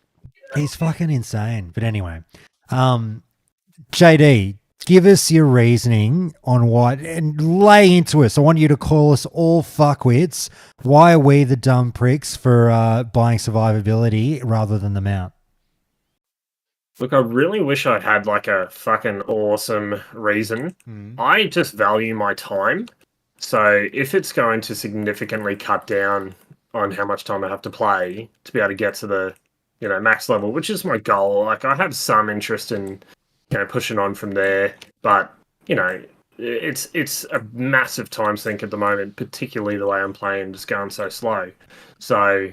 S1: He's fucking insane. But anyway, JD, give us your reasoning on what, and lay into us. I want you to call us all fuckwits. Why are we the dumb pricks for buying survivability rather than the mount?
S3: Look, I really wish I had like a fucking awesome reason. I just value my time. So if it's going to significantly cut down on how much time I have to play to be able to get to the, max level, which is my goal. Like I have some interest in pushing on from there, but it's a massive time sink at the moment, particularly the way I'm playing, just going so slow. So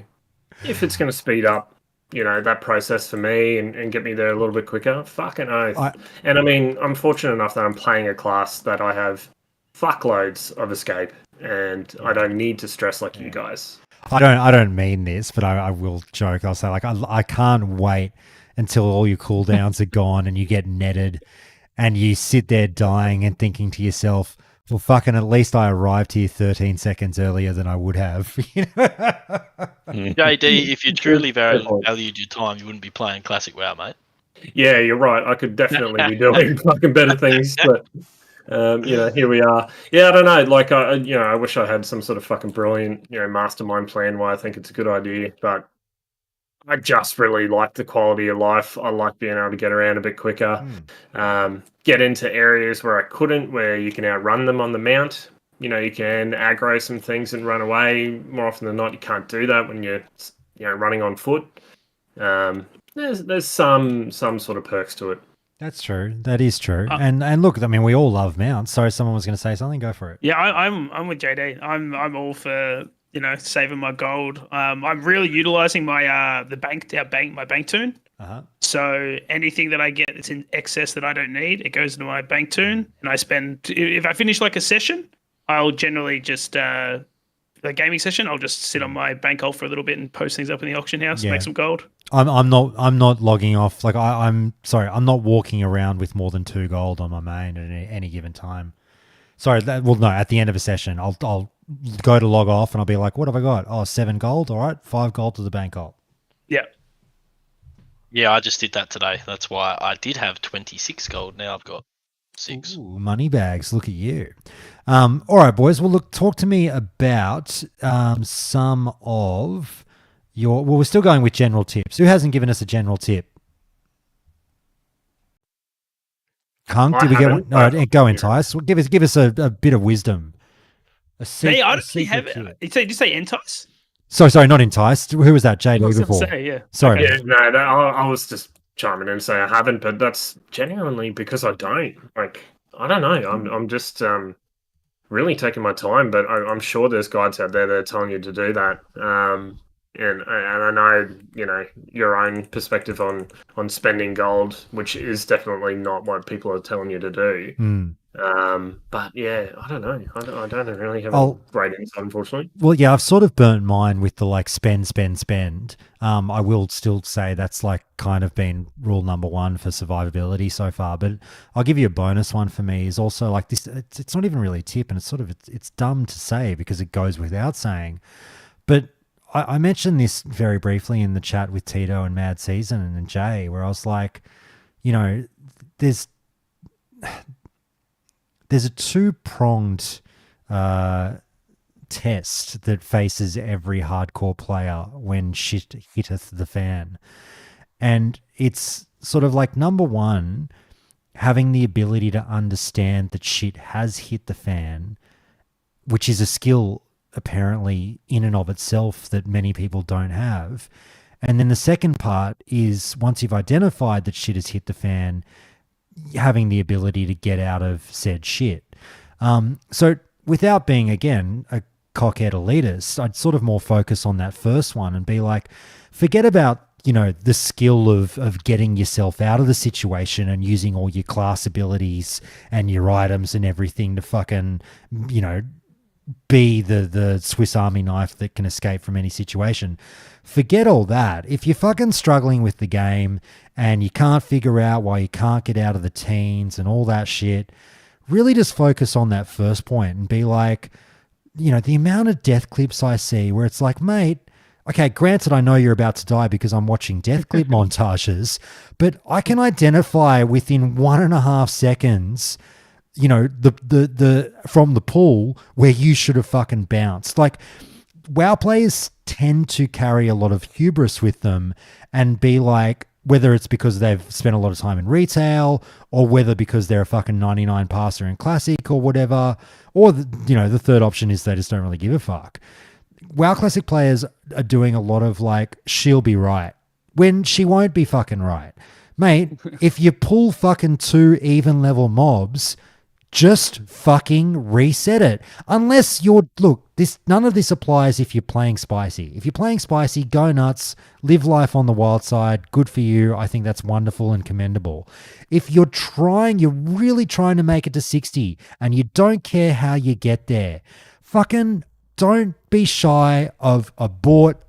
S3: if it's going to speed up, that process for me and get me there a little bit quicker, fucking oath. And I mean, I'm fortunate enough that I'm playing a class that I have fuckloads of escape, and I don't need to stress like you guys.
S1: I don't mean this, but I will joke. I'll say like I can't wait until all your cooldowns are gone and you get netted and you sit there dying and thinking to yourself, well, fucking at least I arrived here 13 seconds earlier than I would have.
S4: JD, if you truly valued your time, you wouldn't be playing Classic WoW, mate.
S3: Yeah, you're right. I could definitely be doing fucking better things, but here we are. Yeah, I don't know. Like, I wish I had some sort of fucking brilliant, mastermind plan why I think it's a good idea, but I just really like the quality of life. I like being able to get around a bit quicker, get into areas where I couldn't, where you can outrun them on the mount. You can aggro some things and run away. More often than not, you can't do that when you're running on foot. There's some sort of perks to it.
S1: That's true. That is true.
S5: Uh,
S1: and look, I mean, we all love mounts. Sorry, someone was going to say something. Go for it.
S5: Yeah, I'm with JD. I'm all for saving my gold. I'm really utilizing my my bank tune.
S1: Uh-huh.
S5: So anything that I get that's in excess that I don't need, it goes into my bank tune, and I spend. If I finish like a session, I'll generally just the gaming session. I'll just sit on my bank hold for a little bit and post things up in the auction house,
S1: Yeah.
S5: make some gold.
S1: I'm not logging off. Like I'm sorry, I'm not walking around with more than 2 gold on my main at any given time. Sorry, no, at the end of a session, I'll go to log off and I'll be like, what have I got? Oh, 7 gold. All right, 5 gold to the bank vault.
S5: Yeah.
S4: Yeah, I just did that today. That's why I did have 26 gold. Now I've got 6.
S1: Ooh, money bags. Look at you. All right, boys. Well, look, talk to me about some of your. Well, we're still going with general tips. Who hasn't given us a general tip? Kunk, did we get one? No, go Entice. Well, give us a bit of wisdom.
S5: I don't really have it. Did you say Entice?
S1: Sorry, not Enticed. Who was that? JD before.
S5: Yeah.
S1: Sorry.
S3: Yeah, no, I was just chiming in and say I haven't, but that's genuinely because I don't. Like, I don't know. I'm just really taking my time, but I'm sure there's guides out there that are telling you to do that. And I know, your own perspective on spending gold, which is definitely not what people are telling you to do.
S1: Mm.
S3: But yeah, I don't know. I don't really have a great insight, unfortunately.
S1: Well, yeah, I've sort of burnt mine with the like spend. I will still say that's like kind of been rule number 1 for survivability so far. But I'll give you a bonus one for me is also like this. It's not even really a tip, and it's dumb to say because it goes without saying. But I mentioned this very briefly in the chat with Tito and Mad Season and Jay, where I was like, there's a 2-pronged test that faces every hardcore player when shit hitteth the fan. And it's sort of like, number 1, having the ability to understand that shit has hit the fan, which is a skill apparently in and of itself that many people don't have. And then the second part is, once you've identified that shit has hit the fan, having the ability to get out of said shit. So without being, again, a cockhead elitist, I'd sort of more focus on that first one and be like, forget about, the skill of getting yourself out of the situation and using all your class abilities and your items and everything to fucking, be the Swiss Army knife that can escape from any situation. Forget all that. If you're fucking struggling with the game and you can't figure out why you can't get out of the teens and all that shit, really just focus on that first point and be like, the amount of death clips I see where it's like, mate, okay, granted, I know you're about to die because I'm watching death clip montages, but I can identify within 1.5 seconds the from the pool where you should have fucking bounced. Like, WoW players tend to carry a lot of hubris with them and be like, whether it's because they've spent a lot of time in retail or whether because they're a fucking 99 passer in Classic or whatever, or the third option is they just don't really give a fuck. WoW Classic players are doing a lot of like, she'll be right when she won't be fucking right. Mate, if you pull fucking 2 even level mobs, just fucking reset it. Unless none of this applies if you're playing spicy. If you're playing spicy, go nuts, live life on the wild side. Good for you. I think that's wonderful and commendable. If you're really trying to make it to 60 and you don't care how you get there, fucking don't be shy of abort.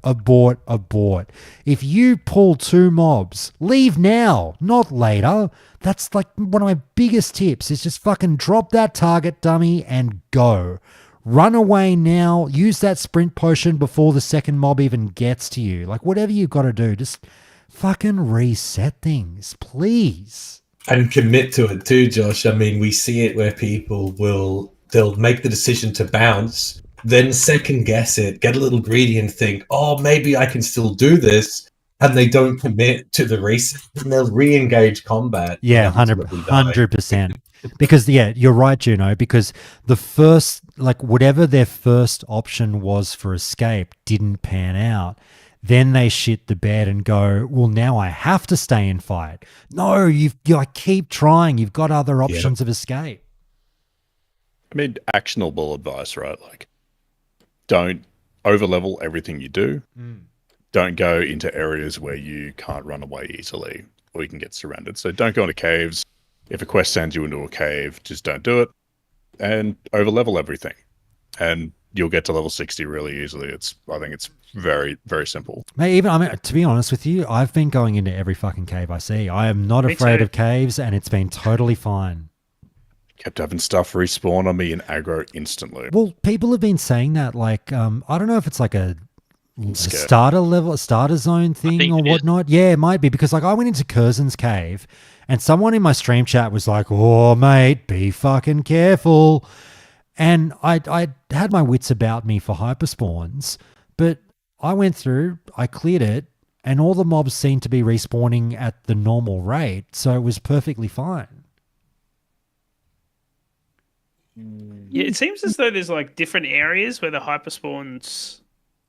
S1: If you pull 2 mobs, leave now, not later. That's like one of my biggest tips is just fucking drop that target dummy and go. Run away now. Use that sprint potion before the second mob even gets to you. Like, whatever you've got to do, just fucking reset things, please.
S6: And commit to it too, Josh. I mean, we see it where people they'll make the decision to bounce, then second guess it, get a little greedy and think, oh, maybe I can still do this. And they don't commit to the race, and they'll re-engage combat.
S1: Yeah, 100%. Because, yeah, you're right, Juno, because the first, like, whatever their first option was for escape didn't pan out. then they shit the bed and go, well, now I have to stay and fight. No, you like keep trying. You've got other options of escape.
S2: I mean, actionable advice, right? Like, don't overlevel everything you do. Don't go into areas where you can't run away easily or you can get surrounded. So don't go into caves. If a quest sends you into a cave, just don't do it. And overlevel everything. And you'll get to level 60 really easily. I think it's very, very simple.
S1: Mate, to be honest with you, I've been going into every fucking cave I see. I am not afraid of caves, and it's been totally fine.
S2: Kept having stuff respawn on me and aggro instantly.
S1: Well, people have been saying that, like, I don't know if it's like a starter zone thing or whatnot. Yeah, it might be, because like I went into Curzon's cave and someone in my stream chat was like, oh mate, be fucking careful. And I had my wits about me for hyperspawns, but I went through, I cleared it, and all the mobs seemed to be respawning at the normal rate, so it was perfectly fine.
S5: Yeah, it seems as though there's like different areas where the hyperspawns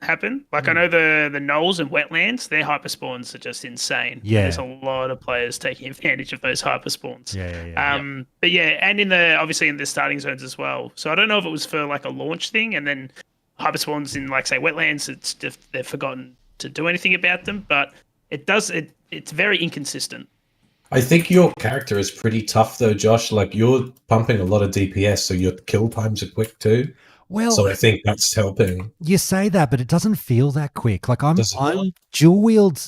S5: happen. Like I know the knolls and wetlands, their hyperspawns are just insane.
S1: Yeah.
S5: There's a lot of players taking advantage of those hyperspawns.
S1: Yeah.
S5: But yeah, and obviously in the starting zones as well. So I don't know if it was for like a launch thing, and then hyperspawns in like say wetlands, it's just they've forgotten to do anything about them. But it's very inconsistent.
S6: I think your character is pretty tough though, Josh. Like you're pumping a lot of DPS, so your kill times are quick too.
S1: Well,
S6: so I think that's helping.
S1: You say that, but it doesn't feel that quick. Like I'm dual wield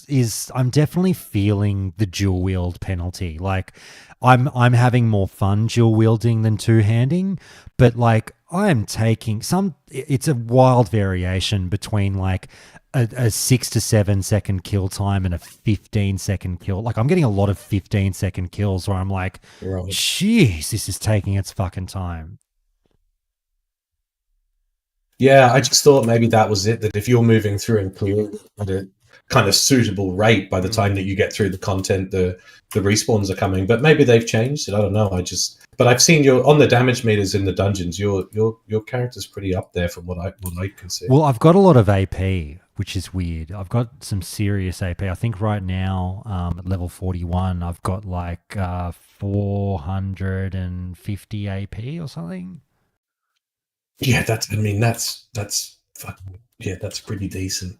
S1: I'm definitely feeling the dual wield penalty. Like I'm having more fun dual wielding than two-handing, but like I am taking it's a wild variation between like a 6 to 7 second kill time and a 15-second kill. Like I'm getting a lot of 15-second kills where I'm like, jeez, this is taking its fucking time.
S6: Yeah, I just thought maybe that was it, that if you're moving through and clearing at a kind of suitable rate, by the time that you get through the content, the respawns are coming. But maybe they've changed it. I don't know. But I've seen on the damage meters in the dungeons, your character's pretty up there from what I can see.
S1: Well, I've got a lot of AP, which is weird. I've got some serious AP. I think right now at level 41, I've got like 450 AP or something.
S6: Yeah, that's fucking, yeah, that's pretty decent.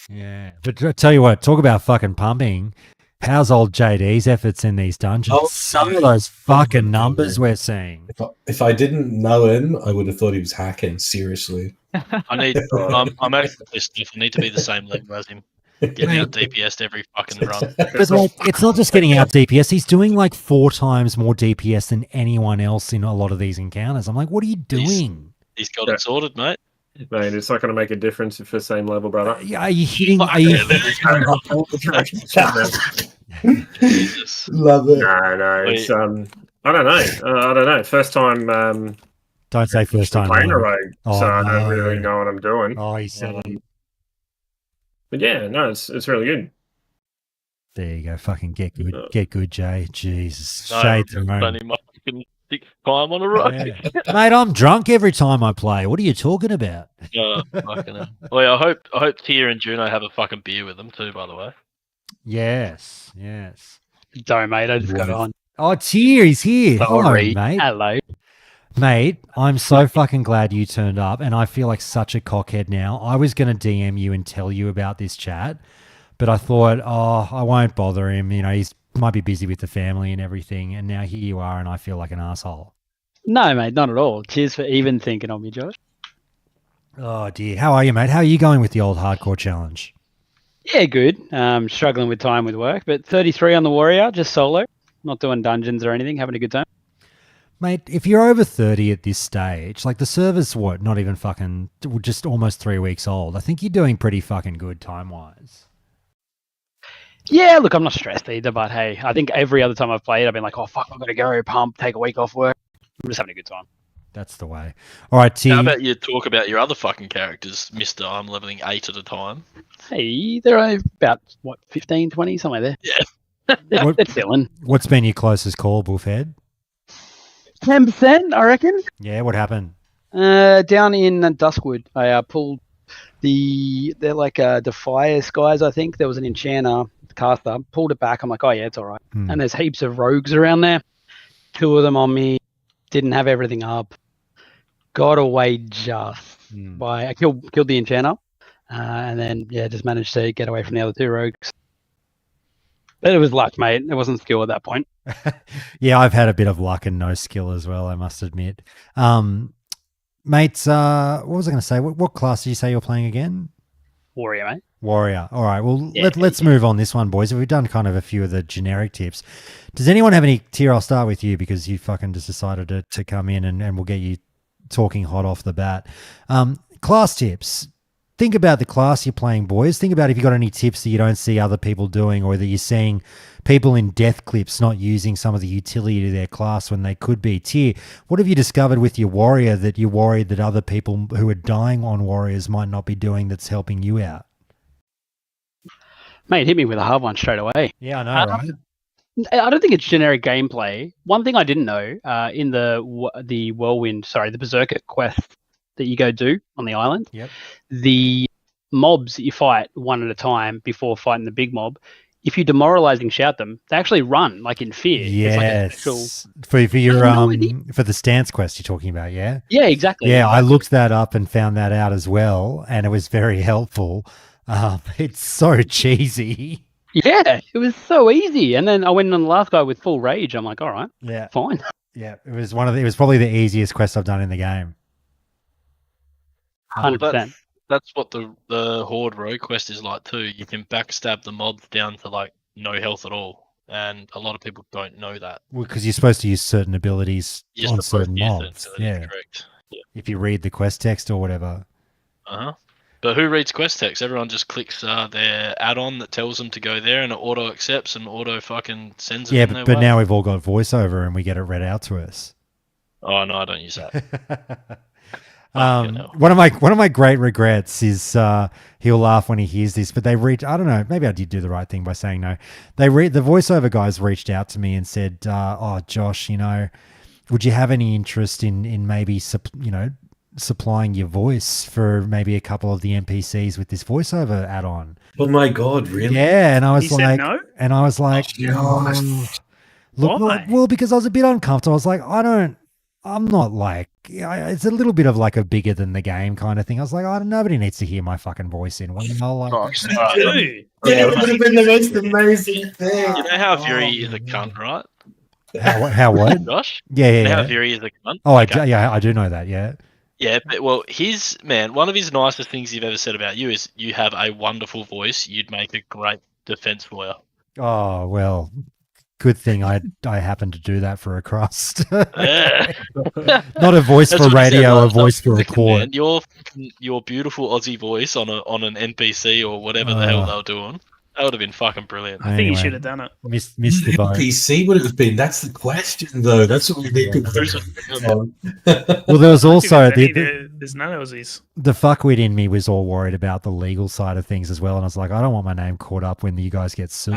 S1: Yeah, but I tell you what, talk about fucking pumping. How's old JD's efforts in these dungeons?
S6: Oh,
S1: some of those fucking numbers we're seeing.
S6: If I didn't know him, I would have thought he was hacking. Seriously,
S4: I'm actually pissed off. I need to be the same level as him. Getting out DPS every fucking run.
S1: But like, it's not just getting out DPS. He's doing like 4 times more DPS than anyone else in a lot of these encounters. I'm like, what are you doing?
S4: He's got it sorted, mate.
S3: Mate, it's not going to make a difference if you're same level, brother.
S1: Yeah, are you hitting?
S4: Jesus.
S6: Love it.
S3: No, it's I don't know. First time.
S1: Don't say first time.
S3: Playing a rogue,
S1: Oh,
S3: so I
S1: no.
S3: don't really know what I'm doing.
S1: Oh, he said.
S3: But yeah, no, it's really good.
S1: There you go. Fucking get good, Jay. Jesus,
S4: No,
S1: shade the room.
S4: only my fucking 6th time on a row.
S1: Yeah. Mate, I'm drunk every time I play. What are you talking about?
S4: Fucking hell. Well, I hope Tia and Juno have a fucking beer with them too. By the way.
S1: Yes.
S7: Sorry, mate. I just got on.
S1: Oh, Tia, he's here.
S7: Sorry.
S1: Hello, mate.
S7: Hello.
S1: Mate, I'm so fucking glad you turned up, and I feel like such a cockhead now. I was going to DM you and tell you about this chat, but I thought, I won't bother him. You know, he's might be busy with the family and everything, and now here you are, and I feel like an asshole.
S7: No, mate, not at all. Cheers for even thinking of me, Josh.
S1: Oh, dear. How are you, mate? How are you going with the old hardcore challenge?
S7: Yeah, good. Struggling with time with work, but 33 on the Warrior, just solo. Not doing dungeons or anything, having a good time.
S1: Mate, if you're over 30 at this stage, like the server's not even fucking, just almost 3 weeks old. I think you're doing pretty fucking good time-wise.
S7: Yeah, look, I'm not stressed either, but hey, I think every other time I've played, I've been like, oh, fuck, I've got to go, pump, take a week off work. I'm just having a good time.
S1: That's the way. All right, T.
S4: How about you talk about your other fucking characters, Mr. I'm leveling 8 at a time.
S7: Hey, they're about, 15, 20, somewhere there.
S4: Yeah.
S7: They're chilling.
S1: What's been your closest call, Bullfhead?
S7: 10%, I reckon.
S1: Yeah, what happened?
S7: Down in Duskwood, I pulled They're like Defias guys, I think. There was an enchanter caster, pulled it back. I'm like, oh yeah, it's all right.
S1: Hmm.
S7: And there's heaps of rogues around there. 2 of them on me, didn't have everything up. Got away just by I killed the enchanter, and then just managed to get away from the other 2 rogues. But it was luck, mate. It wasn't skill at that point.
S1: Yeah, I've had a bit of luck and no skill as well, I must admit. Mates, what was I going to say? What class did you say you're playing again?
S7: Warrior, mate.
S1: Warrior. All right. Well,
S7: Yeah,
S1: let's move on this one, boys. We've done kind of a few of the generic tips. Does anyone have any tier? I'll start with you because you fucking just decided to come in and we'll get you talking hot off the bat. Class tips. Think about the class you're playing, boys. Think about if you got any tips that you don't see other people doing or that you're seeing people in death clips not using some of the utility of their class when they could be. Tier, what have you discovered with your warrior that you're worried that other people who are dying on warriors might not be doing that's helping you out?
S7: Mate, hit me with a hard one straight away.
S1: Yeah, I know, right?
S7: I don't think it's generic gameplay. One thing I didn't know in the Berserker quest that you go do on the island,
S1: Yep.
S7: the mobs that you fight one at a time before fighting the big mob, if you demoralize and shout them, they actually run like in fear. It's like a
S1: Yes.
S7: special...
S1: For your
S7: no idea.
S1: for the stance quest you're talking about, yeah?
S7: Yeah, exactly.
S1: Yeah, I looked that up and found that out as well, and it was very helpful. It's so cheesy.
S7: Yeah, it was so easy. And then I went on the last guy with full rage. I'm like, all right,
S1: Yeah.
S7: fine.
S1: Yeah. It was it was probably the easiest quest I've done in the game.
S7: 100%.
S4: That's what the Horde Rogue quest is like too. You can backstab the mobs down to like no health at all, and a lot of people don't know that.
S1: Well, because you're supposed to use certain abilities
S4: You're
S1: on
S4: supposed
S1: certain
S4: to use it,
S1: mobs.
S4: so that is
S1: Yeah.
S4: correct. Yeah.
S1: If you read the quest text or whatever.
S4: But who reads quest text? Everyone just clicks their add-on that tells them to go there, and it auto accepts and auto fucking sends it.
S1: Yeah,
S4: on their
S1: but
S4: way.
S1: now we've all got voiceover and we get it read out to us.
S4: Oh no, I don't use that.
S1: One of my great regrets is he'll laugh when he hears this, but they reach. I don't know. Maybe I did do the right thing by saying no. The voiceover guys reached out to me and said, "Oh, Josh, would you have any interest in maybe supplying your voice for maybe a couple of the NPCs with this voiceover add-on?"
S6: Oh my god, really?
S1: Yeah, and I was
S5: He said no?
S1: and I was like, look,
S5: Why?
S1: well, because I was a bit uncomfortable. I was like, I'm not like, it's a little bit of like a bigger than the game kind of thing. I was like, nobody needs to hear my fucking voice in one.
S5: Dude.
S6: It would have been the most amazing thing.
S4: You know how Fury is a cunt, right?
S1: How what?
S4: Josh?
S1: Yeah,
S4: You know how
S1: yeah.
S4: Fury is a cunt?
S1: Oh,
S4: Okay.
S1: I do know that. Yeah.
S4: Yeah, but well, one of his nicest things you've ever said about you is you have a wonderful voice. You'd make a great defense lawyer.
S1: Oh well, good thing I happened to do that for a crust.
S4: Yeah.
S1: Not a voice
S4: That's
S1: for
S4: what he said
S1: radio, a
S4: last
S1: voice
S4: time.
S1: for a
S4: Listen,
S1: court.
S4: man, your beautiful Aussie voice on an NPC or whatever the hell they were doing, that would have been fucking brilliant.
S5: I think you should have done it.
S1: Missed the boat.
S6: NPC would have been. That's the question, though. That's what we need to
S1: Well, there was also
S5: There's none of Aussies.
S1: the fuckwit in me was all worried about the legal side of things as well, and I was like, I don't want my name caught up when you guys get sued.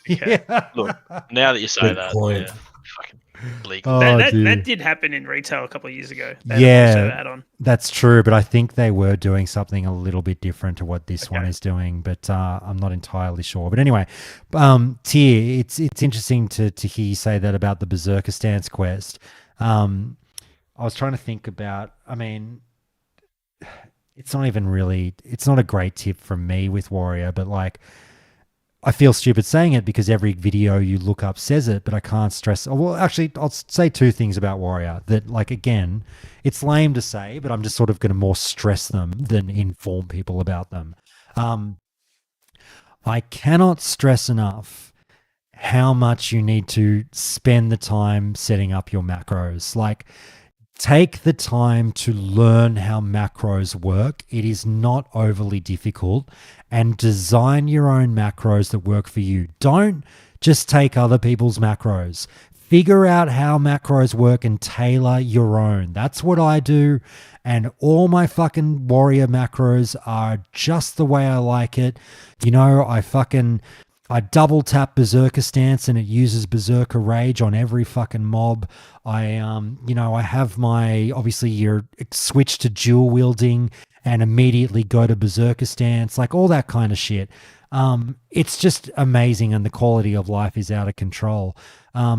S1: Yeah.
S4: Look, now that you say
S6: Good
S4: that,
S6: point.
S4: yeah, fucking legal.
S1: Oh,
S5: that
S1: dude.
S5: did happen in retail a couple of years ago. They
S1: Yeah.
S5: had a voiceover add-on.
S1: That's true, but I think they were doing something a little bit different to what this one
S5: Okay.
S1: is doing, but I'm not entirely sure. But anyway, Tier, it's interesting to hear you say that about the Berserker Stance quest. I was trying to think about, it's not a great tip from me with Warrior, but like, I feel stupid saying it because every video you look up says it, but I can't stress. Well, actually, I'll say 2 things about Warrior that, like, again, it's lame to say, but I'm just sort of going to more stress them than inform people about them. I cannot stress enough how much you need to spend the time setting up your macros. Like, take the time to learn how macros work. It is not overly difficult, and design your own macros that work for you. Don't just take other people's macros. Figure out how macros work and tailor your own. That's what I do, and all my fucking Warrior macros are just the way I like it. I double tap Berserker Stance and it uses Berserker Rage on every fucking mob. I have obviously your switch to dual wielding and immediately go to berserker stance, like all that kind of shit. It's just amazing, and the quality of life is out of control.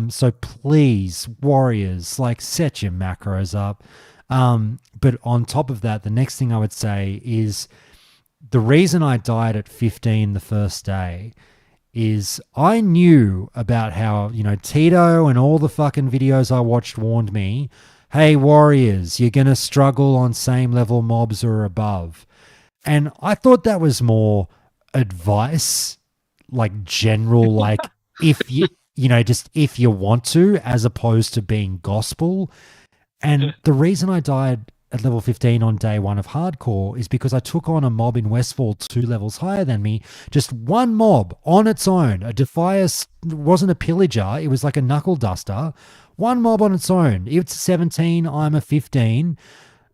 S1: So please, warriors, like set your macros up. But on top of that, the next thing I would say is the reason I died at 15 the first day is I knew about how, Tito and all the fucking videos I watched warned me, hey, warriors, you're going to struggle on same level mobs or above. And I thought that was more advice, like general, like if you, just if you want to, as opposed to being gospel. And the reason I died at level 15 on day one of hardcore is because I took on a mob in Westfall 2 levels higher than me. Just one mob on its own. A Defier wasn't a pillager. It was like a knuckle duster. One mob on its own. It's 17. I'm a 15.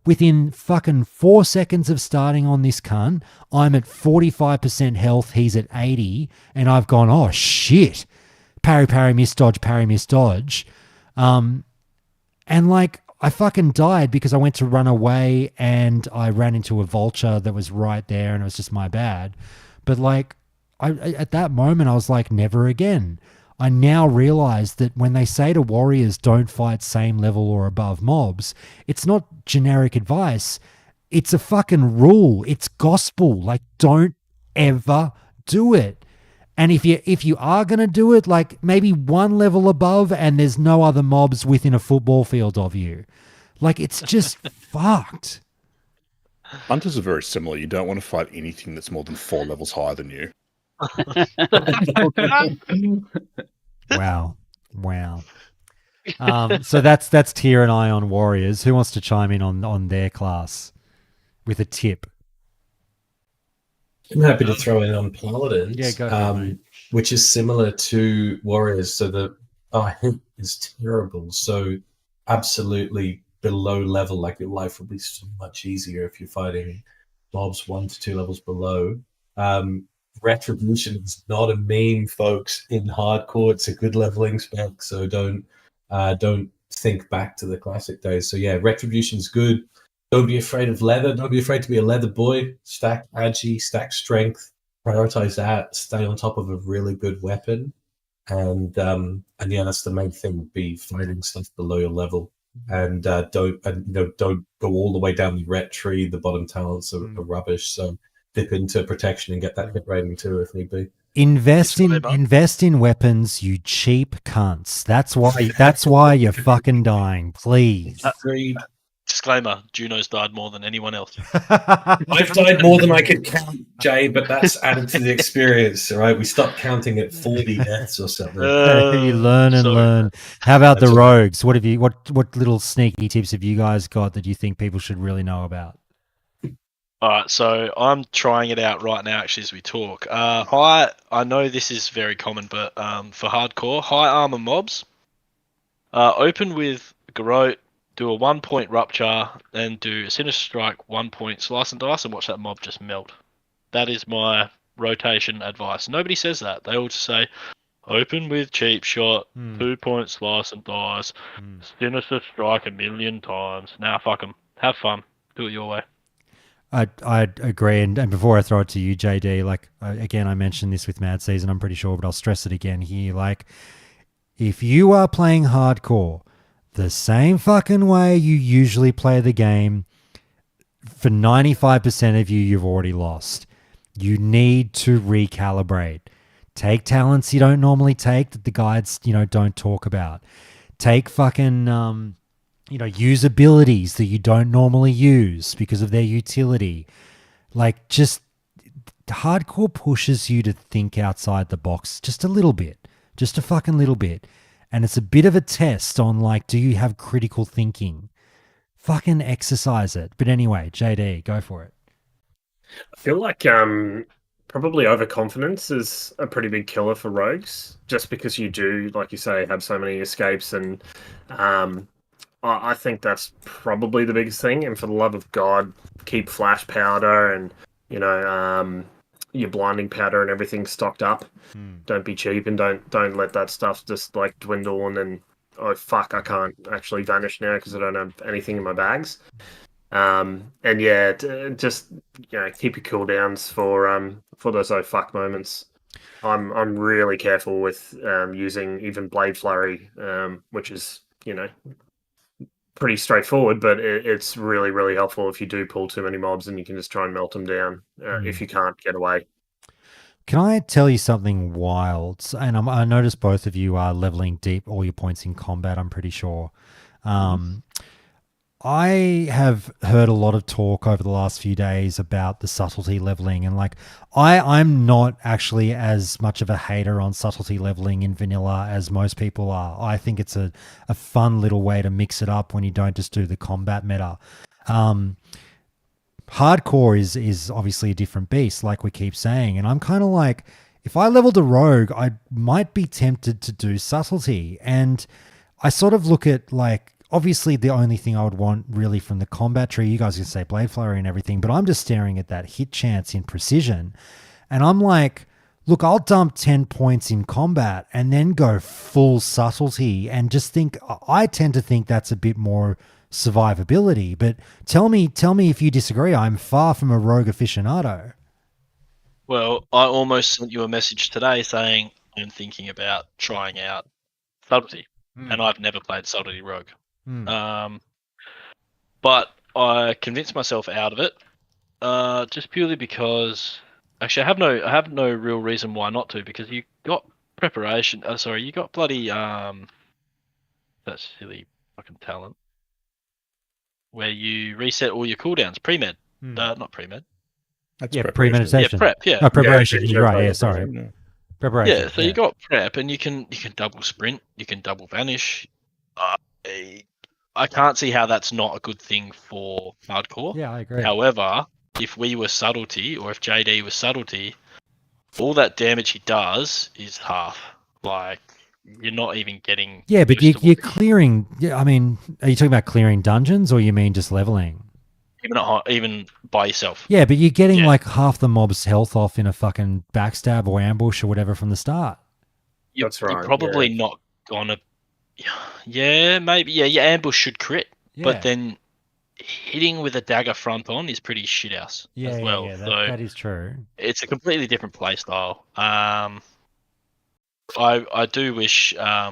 S1: Within fucking 4 seconds of starting on this cunt, I'm at 45% health. He's at 80. And I've gone, oh shit. Parry, parry, miss, dodge, parry, miss, dodge. And like, I fucking died because I went to run away and I ran into a vulture that was right there and it was just my bad. But like, at that moment, I was like, never again. I now realize that when they say to warriors, don't fight same level or above mobs, it's not generic advice. It's a fucking rule. It's gospel. Like, don't ever do it. And if you are going to do it, like maybe one level above and there's no other mobs within a football field of you. Like, it's just fucked.
S2: Hunters are very similar. You don't want to fight anything that's more than 4 levels higher than you.
S1: Wow. So that's Tier and I on warriors. Who wants to chime in on their class with a tip?
S6: I'm happy to throw in on paladins.
S1: Yeah, go for it, mate.
S6: Which is similar to warriors. So the hit is terrible. So absolutely below level, like your life will be so much easier if you're fighting mobs 1 to 2 levels below. Retribution is not a meme, folks. In hardcore, it's a good leveling spec. So don't think back to the classic days. So yeah, retribution's good. Don't be afraid of leather. Don't be afraid to be a leather boy. Stack agi, stack strength. Prioritize that. Stay on top of a really good weapon, and yeah, that's the main thing. Be fighting stuff below your level, and don't go all the way down the ret tree. The bottom talents are rubbish. So dip into protection and get that hit rating too if need be.
S1: Invest in weapons, you cheap cunts. That's why you're fucking dying. Please.
S6: Agreed.
S4: Disclaimer, Juno's died more than anyone else.
S6: I've died more than I could count, Jay, but that's added to the experience, all right? We stopped counting at 40 deaths or something.
S1: You learn and learn. How about the rogues? What little sneaky tips have you guys got that you think people should really know about?
S4: All right, so I'm trying it out right now, actually, as we talk. I know this is very common, but for hardcore, high armor mobs, open with Garrote, do a 1-point rupture, then do a sinister strike, 1-point slice and dice, and watch that mob just melt. That is my rotation advice. Nobody says that. They all just say, open with cheap shot, 2-point slice and dice, sinister strike 1,000,000 times. Now fuck them. Have fun. Do it your way.
S1: I'd agree. And before I throw it to you, JD, like, again, I mentioned this with Mad Season, I'm pretty sure, but I'll stress it again here. Like, if you are playing hardcore the same fucking way you usually play the game, for 95% of you, you've already lost. You need to recalibrate. Take talents you don't normally take that the guides, don't talk about. Take fucking, use abilities that you don't normally use because of their utility. Like, just hardcore pushes you to think outside the box just a little bit, just a fucking little bit. And it's a bit of a test on, like, do you have critical thinking? Fucking exercise it. But anyway, JD, go for it.
S3: I feel like probably overconfidence is a pretty big killer for rogues, just because you do, like you say, have so many escapes. And I think that's probably the biggest thing. And for the love of God, keep flash powder and, your blinding powder and everything stocked up. Don't be cheap, and don't let that stuff just like dwindle and then, oh fuck, I can't actually vanish now because I don't have anything in my bags. And yeah, just keep your cooldowns for those oh fuck moments. I'm really careful with using even Blade Flurry, which is pretty straightforward, but it's really really helpful if you do pull too many mobs and you can just try and melt them down if you can't get away.
S1: Can I tell you something wild? And I noticed both of you are leveling deep all your points in combat, I'm pretty sure. I have heard a lot of talk over the last few days about the subtlety leveling, and like I'm not actually as much of a hater on subtlety leveling in vanilla as most people are. I think it's a fun little way to mix it up when you don't just do the combat meta. Hardcore is obviously a different beast, like we keep saying, and I'm kind of like, if I leveled a rogue, I might be tempted to do subtlety, and I sort of look at like, obviously the only thing I would want really from the combat tree, you guys can say Blade Flurry and everything, but I'm just staring at that hit chance in precision, and I'm like, look, I'll dump 10 points in combat and then go full subtlety and just think, I tend to think that's a bit more survivability. But tell me if you disagree. I'm far from a rogue aficionado.
S4: Well, I almost sent you a message today saying I'm thinking about trying out subtlety, and I've never played subtlety rogue. But I convinced myself out of it, just purely because actually I have no real reason why not to, because you got preparation. You got bloody that silly fucking talent where you reset all your cooldowns, pre-med. Not pre-med.
S2: That's
S1: premeditation.
S4: Yeah, prep. Yeah.
S1: Oh, preparation.
S3: Yeah,
S1: You're right. Yeah, sorry. Preparation.
S4: Yeah, so you got prep, and you can double sprint, you can double vanish. I can't see how that's not a good thing for hardcore.
S1: Yeah, I agree.
S4: However, if we were subtlety, or if JD was subtlety, all that damage he does is half. Like, you're not even getting.
S1: Yeah, but you're clearing. Yeah, I mean, are you talking about clearing dungeons, or you mean just leveling?
S4: Even by yourself.
S1: Yeah, but you're getting like half the mob's health off in a fucking backstab or ambush or whatever from the start.
S3: That's right.
S4: You're probably not gonna. Yeah, maybe. Yeah, your ambush should crit, but then hitting with a dagger front on is pretty shithouse as well.
S1: Yeah,
S4: so
S1: that is true.
S4: It's a completely different play style. I do wish.
S2: I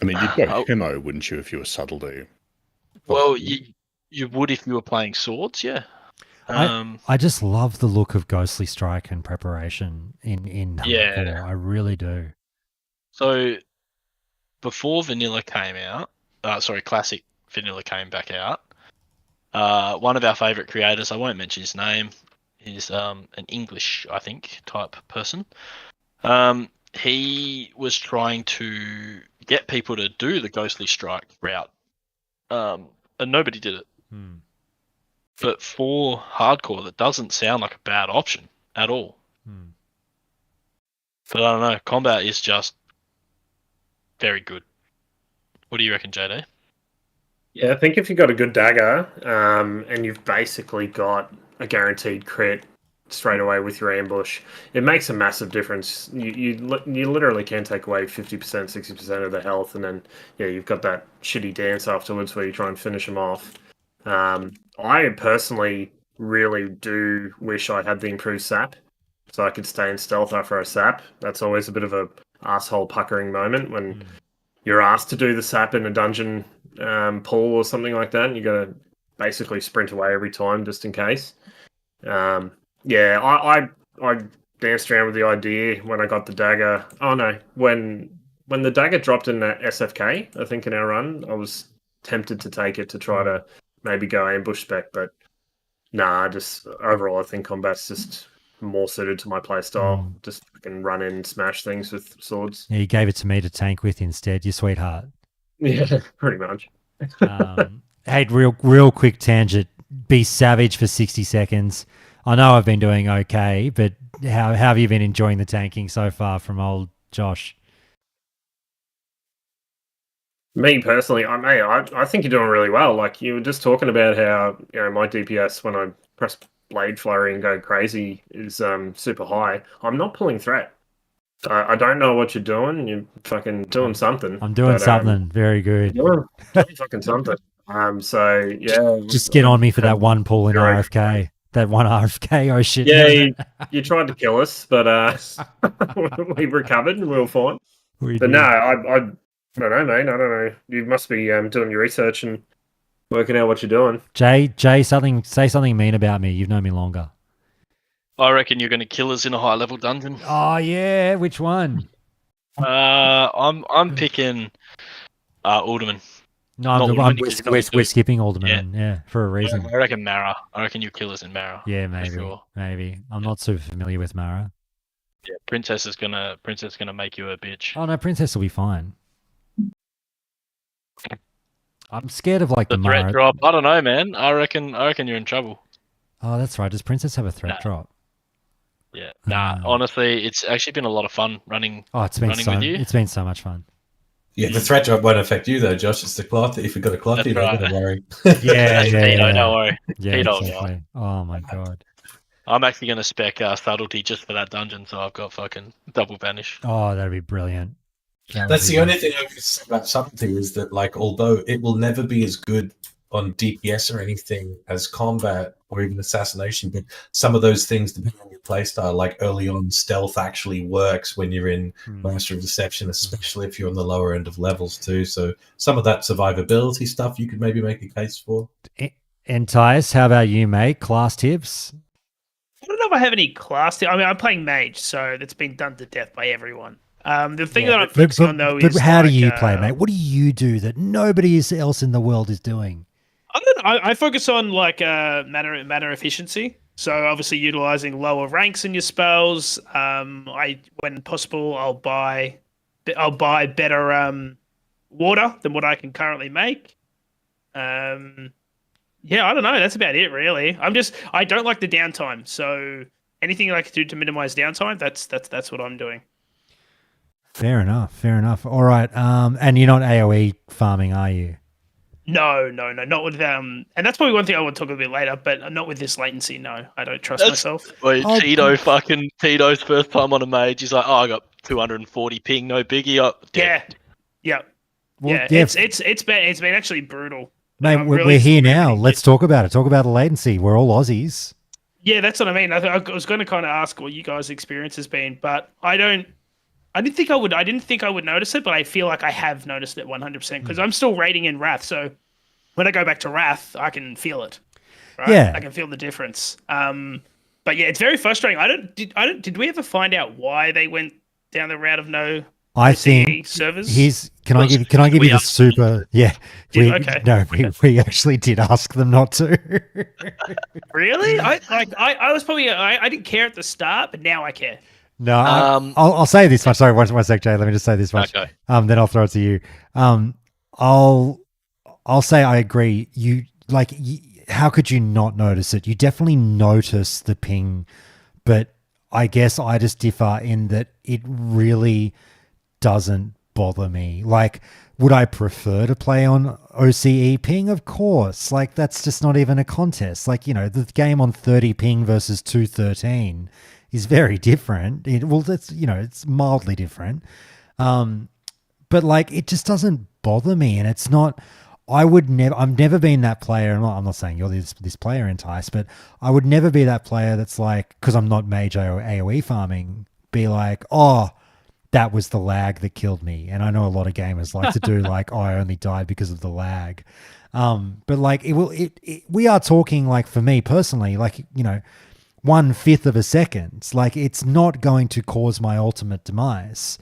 S2: mean, you'd go Hemo, wouldn't you, if you were subtlety?
S4: Well, you would if you were playing swords, yeah.
S1: I just love the look of Ghostly Strike and preparation in hardcore. I really do.
S4: So before Vanilla came out, Classic Vanilla came back out, one of our favourite creators, I won't mention his name, is an English, I think, type person. He was trying to get people to do the Ghostly Strike route, and nobody did it. But for hardcore, that doesn't sound like a bad option at all. But I don't know, combat is just very good. What do you reckon, JD?
S3: Yeah, I think if you've got a good dagger, and you've basically got a guaranteed crit straight away with your ambush, it makes a massive difference. You literally can take away 50%, 60% of the health, and then you've got that shitty dance afterwards where you try and finish them off. I personally really do wish I had the improved sap, so I could stay in stealth after a sap. That's always a bit of a asshole puckering moment when you're asked to do the sap in a dungeon pull or something like that, and you got to basically sprint away every time just in case. I danced around with the idea when I got the dagger. Oh no, when the dagger dropped in that SFK, I think in our run, I was tempted to take it to try to maybe go ambush spec, but nah, just overall I think combat's just more suited to my play style. Just fucking run in and smash things with swords.
S1: Yeah, you gave it to me to tank with instead, you sweetheart.
S3: Yeah, pretty much.
S1: Hey, real quick tangent. Be savage for 60 seconds. I know I've been doing okay, but how have you been enjoying the tanking so far from old Josh?
S3: Me personally, I think you're doing really well. Like you were just talking about how my DPS when I press Blade Flurry and go crazy is super high. I'm not pulling threat. I don't know what you're doing. You're fucking doing something.
S1: I'm doing something very good.
S3: Doing fucking something. So yeah,
S1: Just get on me for that one pull in
S3: Right.
S1: RFK. That one RFK. Oh shit.
S3: Yeah, you tried to kill us, but we recovered and we were fine.
S1: We
S3: But
S1: did.
S3: no, I don't know, mate. I don't know. You must be doing your research and working out what you're doing.
S1: Jay, say something mean about me. You've known me longer.
S4: I reckon you're going to kill us in a high level dungeon.
S1: Oh yeah, which one?
S4: I'm picking Alderman.
S1: No,
S4: Not Alderman,
S1: we're,
S4: because he's not
S1: we're
S4: good.
S1: skipping Alderman. Yeah, for a reason.
S4: I reckon Mara. I reckon you kill us in Mara.
S1: Yeah,
S4: sure.
S1: maybe. I'm not super familiar with Mara.
S4: Yeah, Princess is gonna make you a bitch.
S1: Oh no, Princess will be fine. I'm scared of like
S4: The
S1: the
S4: threat
S1: Mara.
S4: drop. I don't know, man. I reckon you're in trouble.
S1: Oh, that's right. Does Princess have a threat drop?
S4: Yeah. Nah. Honestly, it's actually been a lot of fun running.
S1: Oh, it's been
S4: running with you.
S1: It's been so much fun.
S6: Yeah, the threat drop won't affect you though, Josh. It's the cloth. If you've got a cloth,
S4: That's
S6: you don't
S4: right.
S6: got to worry.
S1: Yeah,
S4: Tito, don't worry.
S1: Yeah,
S4: Tito,
S1: exactly. Oh my god.
S4: I'm actually going to spec subtlety just for that dungeon, so I've got fucking double vanish.
S1: Oh, that'd be brilliant.
S6: That's the only thing I can say about subtlety is that, like, although it will never be as good on DPS or anything as combat or even assassination, but some of those things, depending on your playstyle, like early on, stealth actually works when you're in Master of Deception, especially if you're on the lower end of levels too. So some of that survivability stuff you could maybe make a case for.
S1: And Tyus, how about you, mate? Class tips?
S5: I don't know if I have any class. I mean, I'm playing mage, so that's been done to death by everyone. The thing that I'm focusing on though is
S1: but how do you play, mate? What do you do that nobody else in the world is doing?
S5: I focus on like mana efficiency. So obviously utilizing lower ranks in your spells. When possible, I'll buy better water than what I can currently make. Yeah, I don't know. That's about it, really. I don't like the downtime. So anything I can do to minimize downtime, that's what I'm doing.
S1: Fair enough. All right. And you're not AoE farming, are you?
S5: No, not with and that's probably one thing I want to talk a bit later, but not with this latency. No, I don't trust myself.
S4: Wait, Tito's first time on a mage. He's like, oh, I got 240 ping, no biggie.
S5: Yeah.
S1: Well,
S5: It's been actually brutal.
S1: Mate, we're here now. Let's talk about it. Talk about the latency. We're all Aussies.
S5: Yeah, that's what I mean. I was going to kind of ask what you guys' experience has been, but I didn't think I would notice it, but I feel like I have noticed it 100% because I'm still raiding in Wrath. So when I go back to Wrath, I can feel it. Right?
S1: Yeah,
S5: I can feel the difference. But yeah, it's very frustrating. Did we ever find out why they went down the route of no?
S1: I think
S5: servers.
S1: Can I give you the super? Yeah, we actually did ask them not to.
S5: Really? I was probably I didn't care at the start, but now I care.
S1: No, I'll say this much. Sorry, one sec, Jay. Let me just say this much.
S4: Okay.
S1: Then I'll throw it to you. I'll say I agree. How could you not notice it? You definitely notice the ping, but I guess I just differ in that it really doesn't bother me. Like, would I prefer to play on OCE ping? Of course. Like, that's just not even a contest. Like, the game on 30 ping versus 213 is very different. It's mildly different. But like, it just doesn't bother me. And it's not, I've never been that player. I'm not saying you're this player, Entice, but I would never be that player that's like, because I'm not mage or AoE farming, be like, oh, that was the lag that killed me. And I know a lot of gamers like to do like, oh, I only died because of the lag. But like, we are talking, like, for me personally, like, 1/5 of a second. Like, it's not going to cause my ultimate demise.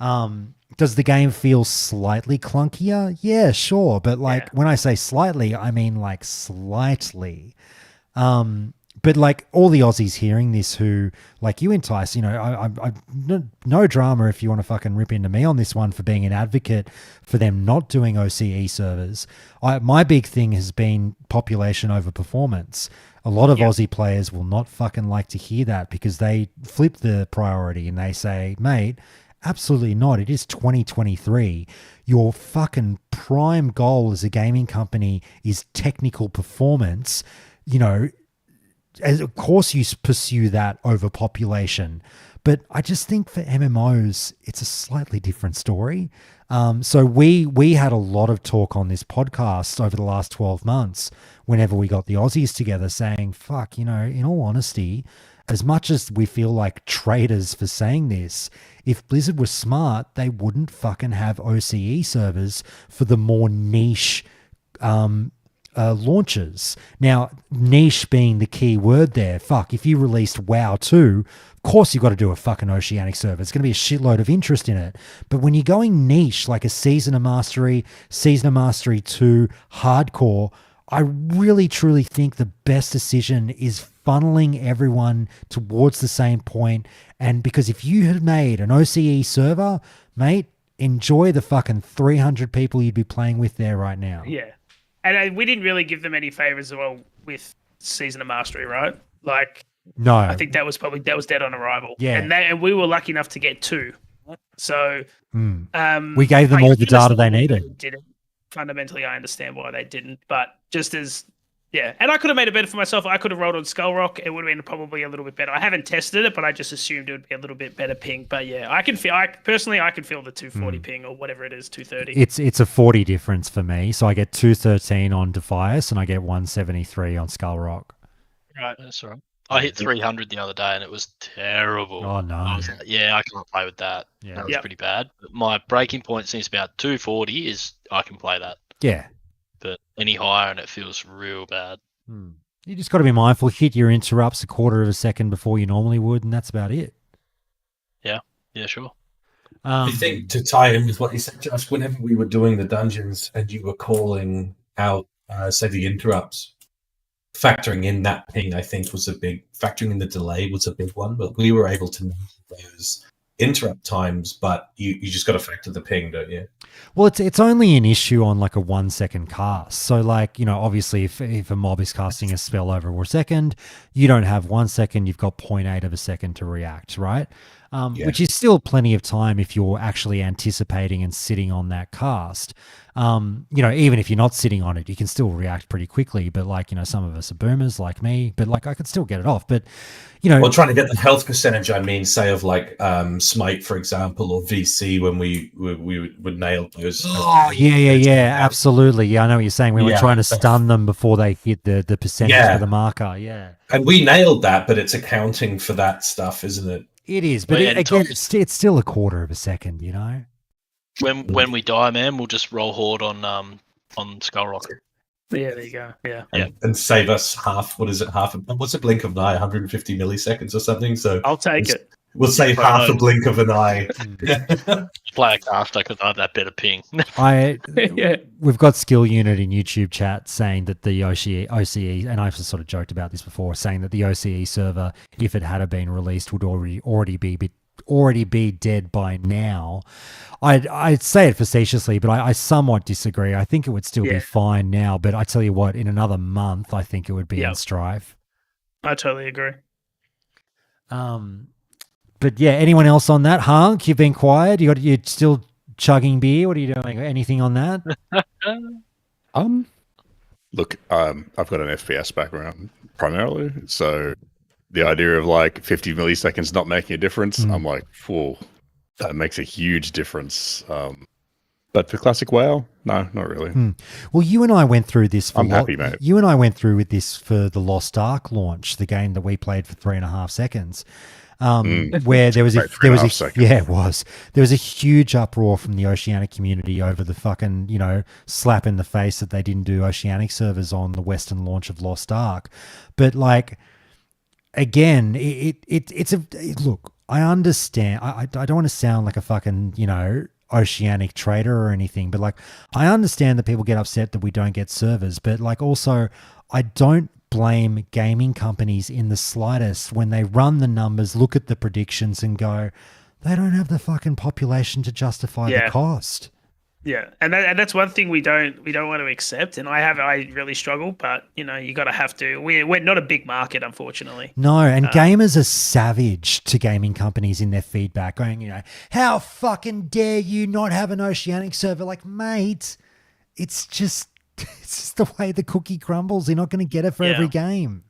S1: Does the game feel slightly clunkier? Yeah, sure. But like, when I say slightly, I mean like slightly. But like, all the Aussies hearing this who, like you, Entice, no drama if you want to fucking rip into me on this one for being an advocate for them not doing OCE servers. My big thing has been population over performance. A lot of Aussie players will not fucking like to hear that because they flip the priority and they say, mate, absolutely not. It is 2023. Your fucking prime goal as a gaming company is technical performance. of course you pursue that over population, but I just think for MMOs, it's a slightly different story. So we had a lot of talk on this podcast over the last 12 months whenever we got the Aussies together saying, fuck, you know, in all honesty, as much as we feel like traitors for saying this, if Blizzard was smart, they wouldn't fucking have OCE servers for the more niche launches. Now, niche being the key word there. Fuck, if you released WoW 2, of course you've got to do a fucking Oceanic server. It's going to be a shitload of interest in it. But when you're going niche, like a Season of Mastery 2, hardcore, I really truly think the best decision is funneling everyone towards the same point. And because if you had made an OCE server, mate, enjoy the fucking 300 people you'd be playing with there right now.
S5: Yeah. And we didn't really give them any favors as well with Season of Mastery, right? Like,
S1: no,
S5: I think that was dead on arrival.
S1: Yeah.
S5: And we were lucky enough to get 2. So
S1: we gave them all the data they needed.
S5: Didn't. Fundamentally, I understand why they didn't, but just as and I could have made it better for myself. I could have rolled on Skull Rock. It would have been probably a little bit better. I haven't tested it, but I just assumed it would be a little bit better ping. But yeah, I can feel. I could feel the 240 ping or whatever it is, 230.
S1: It's a 40 difference for me. So I get 213 on Defias and I get 173 on Skull Rock.
S4: Right, that's all right. I hit 300 the other day and it was terrible.
S1: Oh no!
S4: I was like, yeah, I can't play with that.
S1: Yeah.
S4: That was pretty bad. But my breaking point seems about 240. Is I can play that.
S1: Yeah.
S4: But any higher and it feels real bad.
S1: You just got to be mindful. Hit your interrupts a quarter of a second before you normally would, and that's about it.
S4: Yeah, sure.
S6: I think to tie in with what you said, Josh, whenever we were doing the dungeons and you were calling out, say, the interrupts, factoring in that ping, I think factoring in the delay was a big one, but we were able to manage those interrupt times, but you just got to factor the ping, don't you?
S1: Well, it's only an issue on like a 1 second cast. So like, you know, obviously if a mob is casting a spell over a second, you don't have 1 second, you've got 0.8 of a second to react, right? Which is still plenty of time if you're actually anticipating and sitting on that cast. You know, even if you're not sitting on it, you can still react pretty quickly. But like, you know, some of us are boomers like me, but like I could still get it off. But, you know,
S6: well, trying to get the health percentage, I mean, say of like Smite, for example, or VC when we would nail those.
S1: Oh, yeah, absolutely. Yeah, I know what you're saying. We were trying to stun them before they hit the percentage for the marker. Yeah.
S6: And we nailed that, but it's accounting for that stuff, isn't it?
S1: It is, but again, it's still a quarter of a second, you know?
S4: When we die, man, we'll just roll Horde on Skull Rock.
S5: Yeah, there you go. Yeah.
S6: And save us half. What is it? What's a blink of an eye? 150 milliseconds or something. So
S5: I'll take it.
S6: We'll save half a blink of an eye.
S4: Just play a caster because I have that better ping.
S1: We've got Skill Unit in YouTube chat saying that the OCE, and I've sort of joked about this before, saying that the OCE server, if it had been released, would already be dead by now. I'd say it facetiously, but I somewhat disagree. I think it would still be fine now, but I tell you what, in another month, I think it would be in strife.
S5: I totally agree.
S1: But yeah, anyone else on that? Hunk, you've been quiet. You're still chugging beer. What are you doing? Anything on that?
S2: Look, I've got an FPS background primarily, so the idea of like 50 milliseconds not making a difference, I'm like, whoa, that makes a huge difference. But for classic WoW, no, not really.
S1: Well, you and I went through this.
S2: I'm happy, mate.
S1: You and I went through with this for the Lost Ark launch, the game that we played for 3.5 seconds. Where there was it was a huge uproar from the Oceanic community over the fucking, you know, slap in the face that they didn't do Oceanic servers on the Western launch of Lost Ark. But like, again, look, I understand. I don't want to sound like a fucking, you know, Oceanic traitor or anything, but like, I understand that people get upset that we don't get servers, but like, also, I don't blame gaming companies in the slightest when they run the numbers, look at the predictions and go, they don't have the fucking population to justify the cost.
S5: Yeah, and that's one thing we don't want to accept, and I really struggle, but you know, you gotta have to. We're not a big market, unfortunately.
S1: No, and gamers are savage to gaming companies in their feedback, going, you know, how fucking dare you not have an Oceanic server? Like, mate, it's just the way the cookie crumbles. You're not going to get it for every game.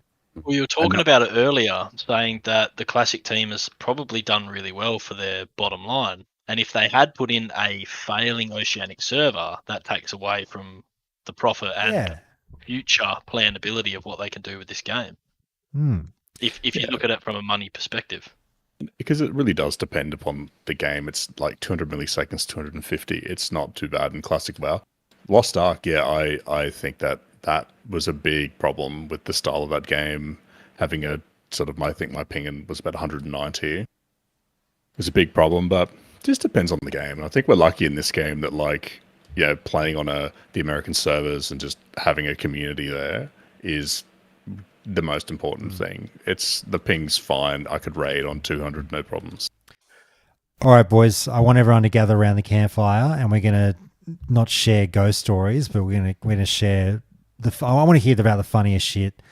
S4: Well, you were talking about it earlier, saying that the Classic team has probably done really well for their bottom line. And if they had put in a failing Oceanic server, that takes away from the profit and
S1: Yeah.
S4: future planability of what they can do with this game.
S1: Hmm.
S4: If you look at it from a money perspective.
S2: Because it really does depend upon the game. It's like 200 milliseconds, 250. It's not too bad in Classic WoW. Lost Ark, yeah, I think that was a big problem with the style of that game. Having a sort of, I think my ping was about 190. It was a big problem, but it just depends on the game. And I think we're lucky in this game that, like, yeah, playing on the American servers and just having a community there is the most important thing. It's the ping's fine. I could raid on 200, no problems.
S1: All right, boys. I want everyone to gather around the campfire, and we're gonna not share ghost stories, but we're gonna share I want to hear about the funniest shit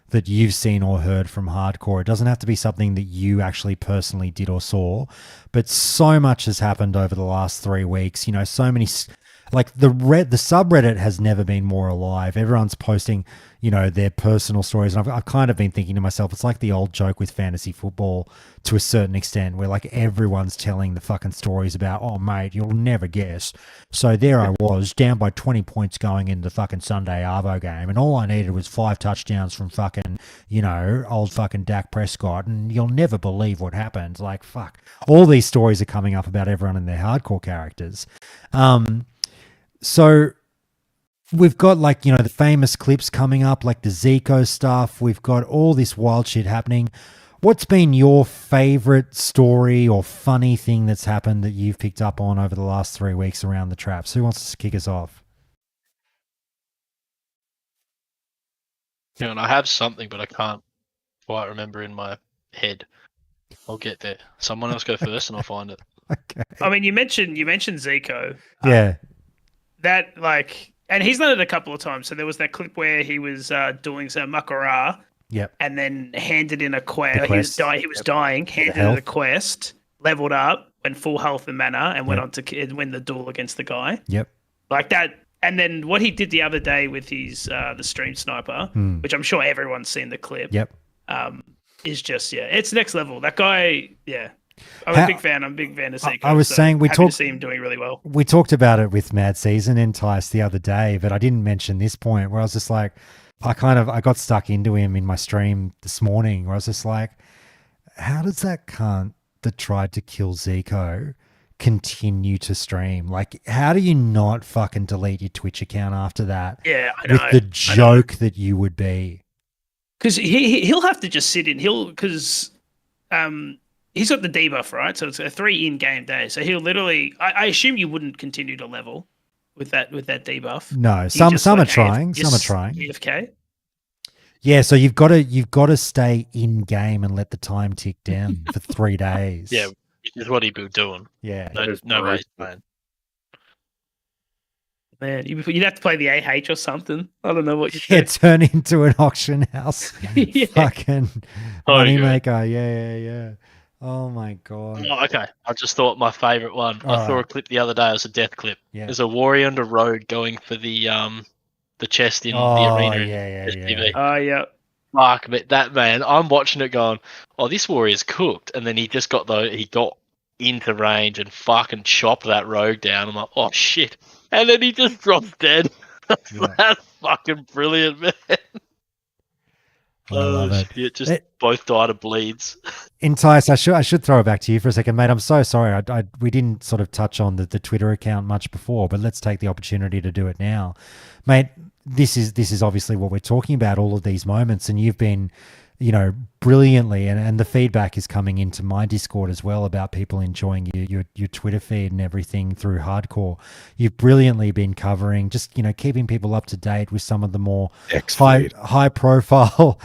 S1: that you've seen or heard from hardcore. It doesn't have to be something that you actually personally did or saw, but so much has happened over the last 3 weeks. You know, so many, like the subreddit has never been more alive. Everyone's posting, you know, their personal stories. And I've kind of been thinking to myself, it's like the old joke with fantasy football to a certain extent, where like everyone's telling the fucking stories about, oh mate, you'll never guess. So there I was, down by 20 points going into the fucking Sunday Arvo game, and all I needed was 5 touchdowns from fucking, you know, old fucking Dak Prescott, and you'll never believe what happened. Like, fuck. All these stories are coming up about everyone and their hardcore characters. So we've got, like, you know, the famous clips coming up, like the Zico stuff. We've got all this wild shit happening. What's been your favorite story or funny thing that's happened that you've picked up on over the last 3 weeks around the traps? Who wants to kick us off?
S4: You know, and I have something, but I can't quite remember in my head. I'll get there. Someone else go first, and I'll find it.
S1: Okay.
S5: I mean, you mentioned Zico.
S1: Yeah.
S5: That, like, and he's done it a couple of times. So there was that clip where he was doing some Makara.
S1: Yep.
S5: And then handed in a quest.
S1: The quest.
S5: He was dying. Handed in a quest. Leveled up. Went full health and mana, and went on to win the duel against the guy.
S1: Yep.
S5: Like that. And then what he did the other day with his the stream sniper, which I'm sure everyone's seen the clip.
S1: Yep.
S5: Is just, yeah, it's next level. That guy, yeah. I'm a big fan. I'm a big fan of Zico.
S1: I was saying
S5: happy to see him doing really well.
S1: We talked about it with Mad Season Entice the other day, but I didn't mention this point where I was just like, I got stuck into him in my stream this morning where I was just like, how does that cunt that tried to kill Zico continue to stream? Like, how do you not fucking delete your Twitch account after that?
S5: Yeah, I know.
S1: With the joke that you would be.
S5: Because he'll have to just sit in. Because he's got the debuff, right? So it's a 3 in-game day. So he'll literally. I assume you wouldn't continue to level with that debuff.
S1: No, some are trying. Some are trying.
S5: AFK.
S1: Yeah, so you've got to stay in game and let the time tick down for 3 days.
S4: Yeah, which is what he'd be doing.
S1: Yeah.
S4: No way, man.
S5: Man, you'd have to play the AH or something. I don't know what you
S1: Yeah, turn into an auction house.
S5: Yeah.
S1: Fucking moneymaker. Yeah. Oh my god.
S4: Oh, okay. I just thought my favourite one. I saw a clip the other day. It was a death clip.
S1: Yeah.
S4: There's a warrior under road going for the chest in the arena.
S1: Yeah.
S5: Oh, yeah.
S4: Fuck, but that man, I'm watching it going, oh, this warrior's cooked. And then he got into range and fucking chopped that rogue down. I'm like, oh shit. And then he just drops dead. That's fucking brilliant, man.
S1: I love it.
S4: Shit, just both died of bleeds.
S1: Entice, I should throw it back to you for a second, mate. I'm so sorry. We didn't sort of touch on the Twitter account much before, but let's take the opportunity to do it now. Mate, this is obviously what we're talking about, all of these moments, and you've been, you know, brilliantly, and the feedback is coming into my Discord as well about people enjoying your Twitter feed and everything through hardcore. You've brilliantly been covering, just, you know, keeping people up to date with some of the more high profile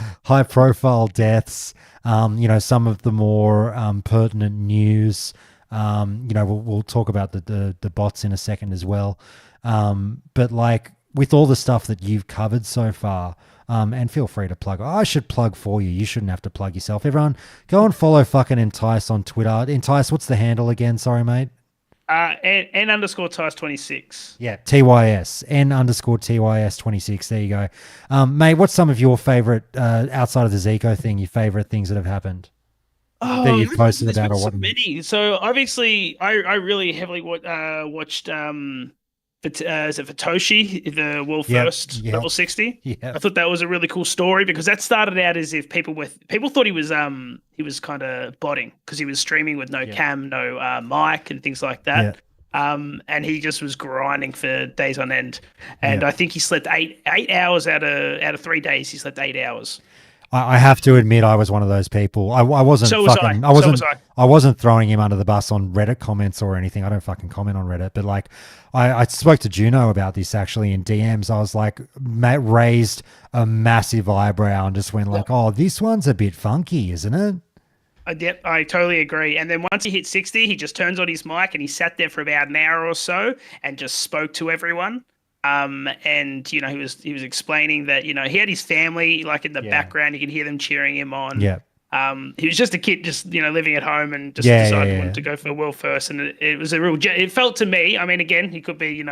S1: deaths, you know, some of the more pertinent news. You know, we'll talk about the bots in a second as well. But like, with all the stuff that you've covered so far, and feel free to plug. I should plug for you. You shouldn't have to plug yourself. Everyone, go and follow fucking Entice on Twitter. Entice, what's the handle again? Sorry, mate.
S5: N underscore Tice 26.
S1: Yeah, TYS, N_TYS 26. There you go. Mate, what's some of your favorite, outside of the Zico thing, your favorite things that have happened? That you've posted
S5: there's
S1: about
S5: been
S1: or
S5: so
S1: what?
S5: many. So obviously, I really heavily watched is it Fatoshi, the world first level 60?
S1: Yeah.
S5: I thought that was a really cool story because that started out as if people thought he was kind of botting because he was streaming with no cam, no mic, and things like that. And he just was grinding for days on end. And I think he slept eight hours out of 3 days. He slept 8 hours.
S1: I have to admit, I was one of those people. I wasn't fucking. I wasn't throwing him under the bus on Reddit comments or anything. I don't fucking comment on Reddit, but like, I spoke to Juno about this actually in DMs. I was like, raised a massive eyebrow and just went like, "Oh, this one's a bit funky, isn't it?"
S5: Yep, I totally agree. And then once he hit 60, he just turns on his mic and he sat there for about an hour or so and just spoke to everyone. And he was explaining that he had his family like in the background. You can hear them cheering him on.
S1: Yeah.
S5: He was just a kid, just living at home, and just decided he wanted to go for world first. And it was a real. It felt to me. I mean, again, he could be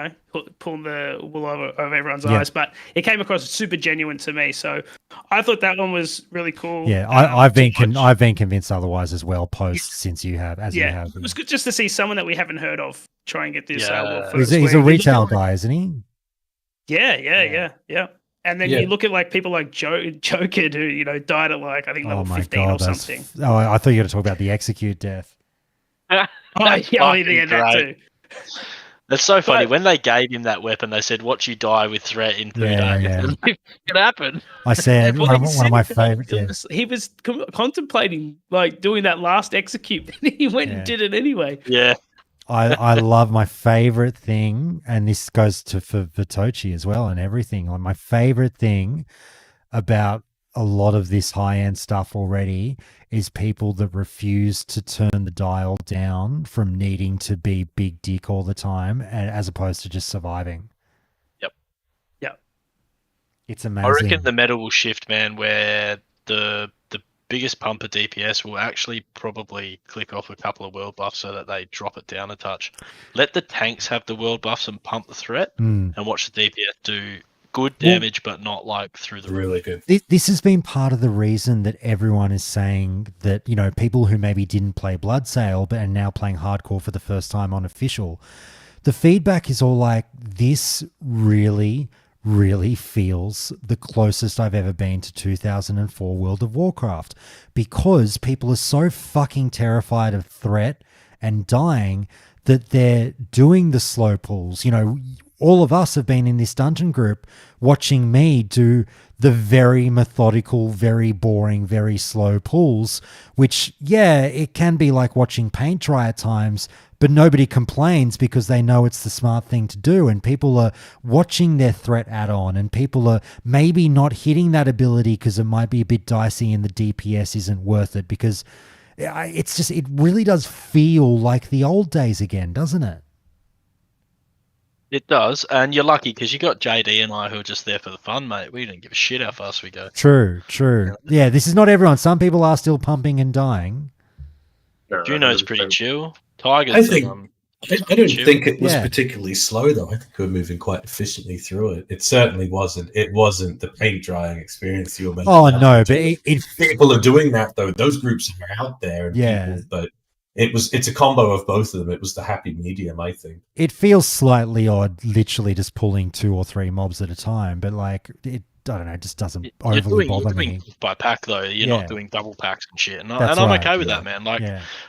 S5: pulling the wool over everyone's eyes, but it came across super genuine to me. So I thought that one was really cool.
S1: Yeah, I've been convinced otherwise as well. Since you have, you have.
S5: It was good just to see someone that we haven't heard of try and get this world first.
S1: He's a retail guy, isn't he?
S5: Yeah. And then you look at like people like Joker, who died at like I think level 15 or something.
S1: Oh, I thought you were going to talk about the execute death.
S5: That too.
S4: That's so funny. When they gave him that weapon, they said, "Watch you die with threat in 3 days."
S1: Yeah.
S4: It happened.
S1: I said one of my favorites.
S5: He was contemplating like doing that last execute, and he went and did it anyway.
S4: Yeah.
S1: I love my favorite thing, and this goes for Vitochi as well and everything. Like my favorite thing about a lot of this high-end stuff already is people that refuse to turn the dial down from needing to be big dick all the time as opposed to just surviving.
S4: Yep.
S1: It's amazing.
S4: I reckon the meta will shift, man, where the biggest pump of DPS will actually probably click off a couple of world buffs so that they drop it down a touch. Let the tanks have the world buffs and pump the threat, and watch the DPS do good damage, but not like through the
S6: really good.
S1: This has been part of the reason that everyone is saying that people who maybe didn't play Bloodsail but are now playing hardcore for the first time on official, the feedback is all like, this really feels the closest I've ever been to 2004 World of Warcraft, because people are so fucking terrified of threat and dying that they're doing the slow pulls. All of us have been in this dungeon group watching me do the very methodical, very boring, very slow pulls, which, it can be like watching paint dry at times, but nobody complains because they know it's the smart thing to do. And people are watching their threat add-on, and people are maybe not hitting that ability because it might be a bit dicey and the DPS isn't worth it, because it really does feel like the old days again, doesn't it?
S4: It does, and you're lucky because you got JD and I who are just there for the fun, mate. We don't give a shit how fast we go.
S1: True. Yeah, this is not everyone. Some people are still pumping and dying.
S4: Juno's pretty chill. Tiger's
S6: I don't
S4: chill.
S6: think it was particularly slow though. I think we're moving quite efficiently through it. It certainly wasn't. It wasn't the paint drying experience you were mentioning.
S1: Oh no, but
S6: people are doing that though. Those groups are out there, and people, but it's a combo of both of them. It was the happy medium, I think. It
S1: feels slightly odd, literally just pulling 2 or 3 mobs at a time, but like it, I don't know, it just doesn't overly bother me.
S4: By pack though, you're not doing double packs and shit, and I'm
S1: right,
S4: okay with that, man.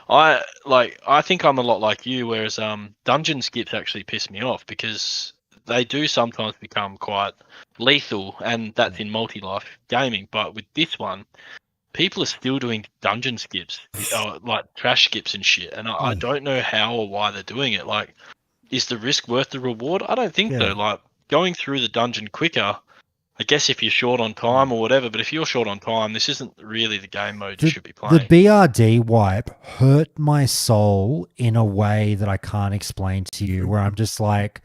S4: I think I'm a lot like you, whereas dungeon skips actually piss me off because they do sometimes become quite lethal, and that's in multi-life gaming. But with this one, people are still doing dungeon skips, like trash skips and shit, and I don't know how or why they're doing it. Like, is the risk worth the reward? I don't think so. Like, going through the dungeon quicker, I guess if you're short on time or whatever, but if you're short on time, this isn't really the game mode you should be playing.
S1: The BRD wipe hurt my soul in a way that I can't explain to you, where I'm just like,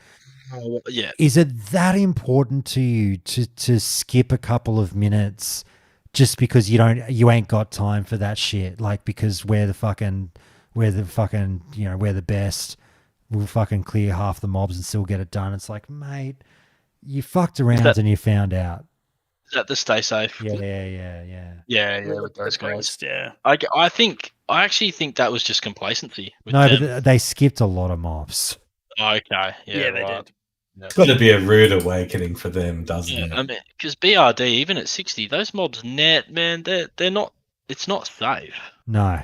S1: is it that important to you to skip a couple of minutes just because you ain't got time for that shit? Like, because we're the best. we'll fucking clear half the mobs and still get it done. It's like, mate, you fucked around
S4: that-
S1: and you found out.
S4: Is that the stay safe?
S1: Yeah.
S4: With those guys.
S5: Priest, yeah.
S4: I actually think that was just complacency. With
S1: No,
S4: them.
S1: but they skipped a lot of mobs.
S4: Okay,
S5: Yeah, they
S4: right.
S5: did.
S6: It's got to be a rude awakening for them, doesn't
S4: Yeah,
S6: it?
S4: I mean, because BRD, even at 60, those mobs net, man, they're not. It's not safe.
S1: No.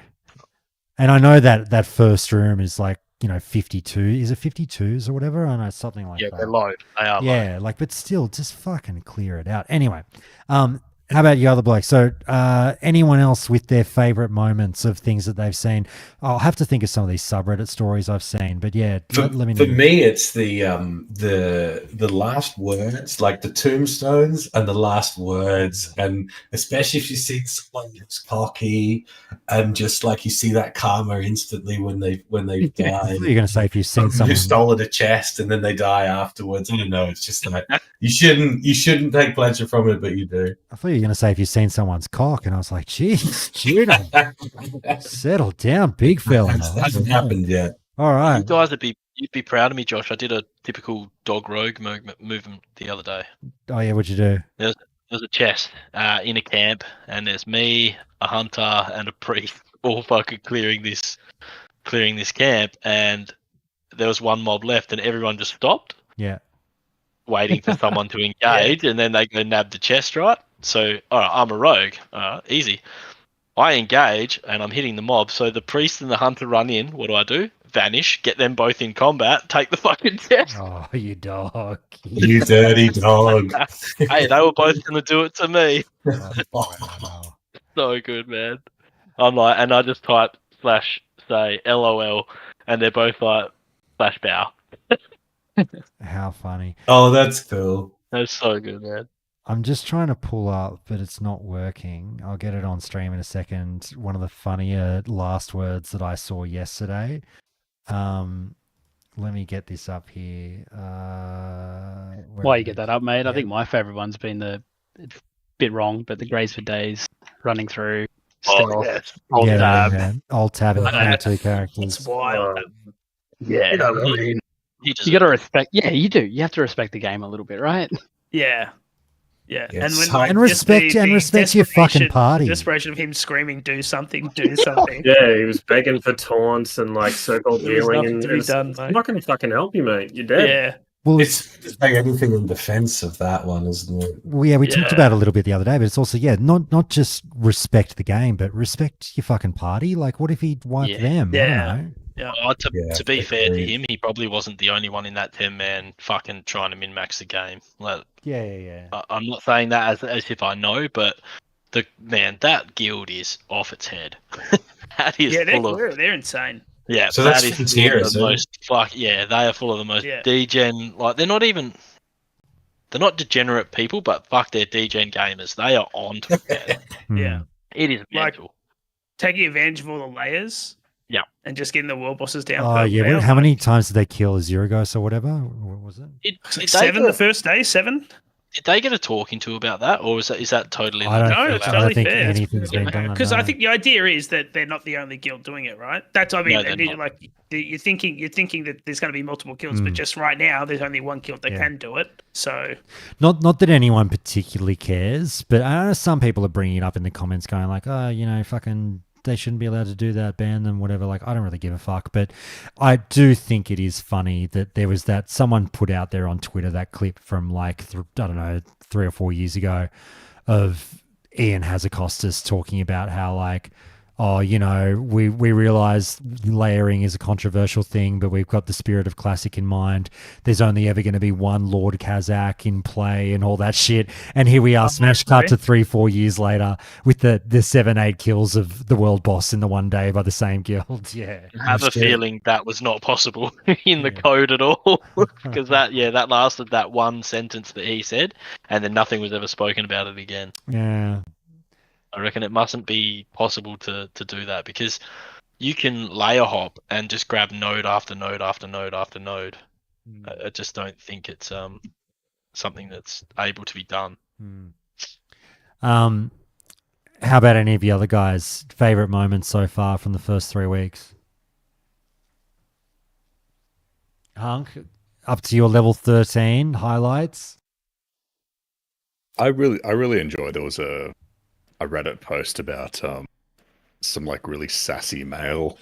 S1: And I know that first room is like, 52. Is it 52s or whatever? I know something like
S4: Yeah,
S1: that.
S4: they're low. They are low.
S1: Yeah, but still, just fucking clear it out. Anyway, how about you other blokes? So, anyone else with their favorite moments of things that they've seen? I'll have to think of some of these subreddit stories I've seen, but yeah, let me know.
S6: For me, it's the last words, like the tombstones and the last words, and especially if you see someone who's cocky, and just like you see that karma instantly when they've
S1: I
S6: died.
S1: thought you were going to say if you've seen
S6: Who
S1: someone.
S6: stole at a chest and then they die afterwards. I don't know. It's just like you shouldn't take pleasure from it, but you do.
S1: I thought you were going to say if you've seen someone's cock, and I was like, geez, Juno, settle down, big fella.
S6: Hasn't happened yet.
S1: All right.
S4: You guys you'd be proud of me, Josh. I did a typical dog rogue movement the other day.
S1: Oh yeah, what'd you do?
S4: There's a chest in a camp, and there's me, a hunter, and a priest, all fucking clearing this camp, and there was one mob left, and everyone just stopped,
S1: Yeah.
S4: waiting for someone to engage, and then they go nab the chest, right? So, all right, I'm a rogue, easy. I engage, and I'm hitting the mob, so the priest and the hunter run in. What do? Vanish, get them both in combat, take the fucking chest.
S1: Oh, you dog.
S6: You dirty dog.
S4: Hey, they were both going to do it to me.
S1: Oh.
S4: So good, man. I'm like, and I just type / say LOL, and they're both like / bow.
S1: How funny.
S6: Oh, that's cool.
S4: That's so good, man.
S1: I'm just trying to pull up, but it's not working. I'll get it on stream in a second. One of the funnier last words that I saw yesterday. Let me get this up here.
S7: While you get that up, mate, I think my favourite one's been it's a bit wrong, but the Grace for Days running through. Stealth,
S4: yes.
S7: Alt tab.
S1: Man. Alt tab and 22 characters.
S5: It's wild.
S7: Yeah,
S5: You know,
S7: I mean,
S4: He just
S7: you got to respect. Yeah, you do. You have to respect the game a little bit, right?
S5: Yeah. Yeah.
S6: Yeah,
S5: And when
S6: so-
S1: And
S5: just
S1: respect your fucking party.
S5: Desperation of him screaming, do something, do something.
S3: Yeah, he was begging for taunts and like circle
S5: There was
S3: healing,
S5: nothing
S3: and
S5: to be done,
S3: it's
S5: mate.
S3: not going to fucking help you, mate. You're dead.
S5: Yeah.
S1: Well,
S6: It's like anything in defense of that one, isn't it?
S1: we talked
S5: Yeah.
S1: about it a little bit the other day, but it's also, not just respect the game, but respect your fucking party. Like, what if he wiped
S4: Yeah.
S1: them?
S5: Yeah.
S1: I don't know.
S6: Yeah,
S4: to be fair to
S6: agreed.
S4: him, he probably wasn't the only one in that 10-man fucking trying to min-max the game. Like,
S1: Yeah.
S4: I'm not saying that as if I know, but that guild is off its head. That is
S5: Yeah,
S4: full of
S5: they're insane.
S4: yeah.
S6: So
S4: that
S6: that's
S4: is full
S6: Frontier,
S4: of the
S6: isn't it?
S4: most they are full of the most
S5: Yeah.
S4: degen. Like they're not degenerate people, but fuck, they're degen gamers. They are on to it.
S5: Yeah.
S4: It is
S5: Like-
S4: mental.
S5: Taking advantage of all the layers.
S4: Yeah.
S5: And just getting the world bosses down.
S1: Oh,
S5: per
S1: yeah.
S5: layer.
S1: How many times did they kill Azuragos or whatever? What was it?
S5: It's like 7 the first day, 7?
S4: Did they get a talking to about that, or is that totally?
S1: I don't,
S5: No,
S1: think,
S5: it's
S1: I
S5: totally
S1: don't think
S5: fair.
S1: anything's been done.
S5: Because I
S1: no.
S5: think the idea is that they're not the only guild doing it, right? That's what I mean.
S4: No, they're not.
S5: Like you're thinking that there's going to be multiple guilds, but just right now there's only one guild that
S1: Yeah.
S5: can do it. So
S1: Not that anyone particularly cares, but I know some people are bringing it up in the comments going like, oh, fucking they shouldn't be allowed to do that, ban them, whatever. Like, I don't really give a fuck. But I do think it is funny that there was someone put out there on Twitter that clip from like, I don't know, 3 or 4 years ago of Ian Hazakostas talking about how like, we realize layering is a controversial thing, but we've got the spirit of classic in mind. There's only ever going to be one Lord Kazakh in play and all that shit. And here we are, smash cut to 3-4 years later with the 7-8 kills of the world boss in the one day by the same guild. Yeah.
S4: I have a feeling that was not possible in the code at all, because that lasted that one sentence that he said, and then nothing was ever spoken about it again.
S1: Yeah.
S4: I reckon it mustn't be possible to do that, because you can layer hop and just grab node after node after node after node. I just don't think it's something that's able to be done.
S1: How about any of the other guys' favorite moments so far from the first 3 weeks? Hunk, up to your level 13 highlights.
S2: I really enjoyed. There was a Reddit post about some like really sassy mail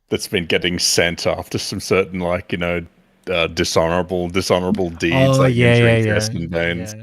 S2: that's been getting sent after some certain dishonorable deeds injuring Test and Banes.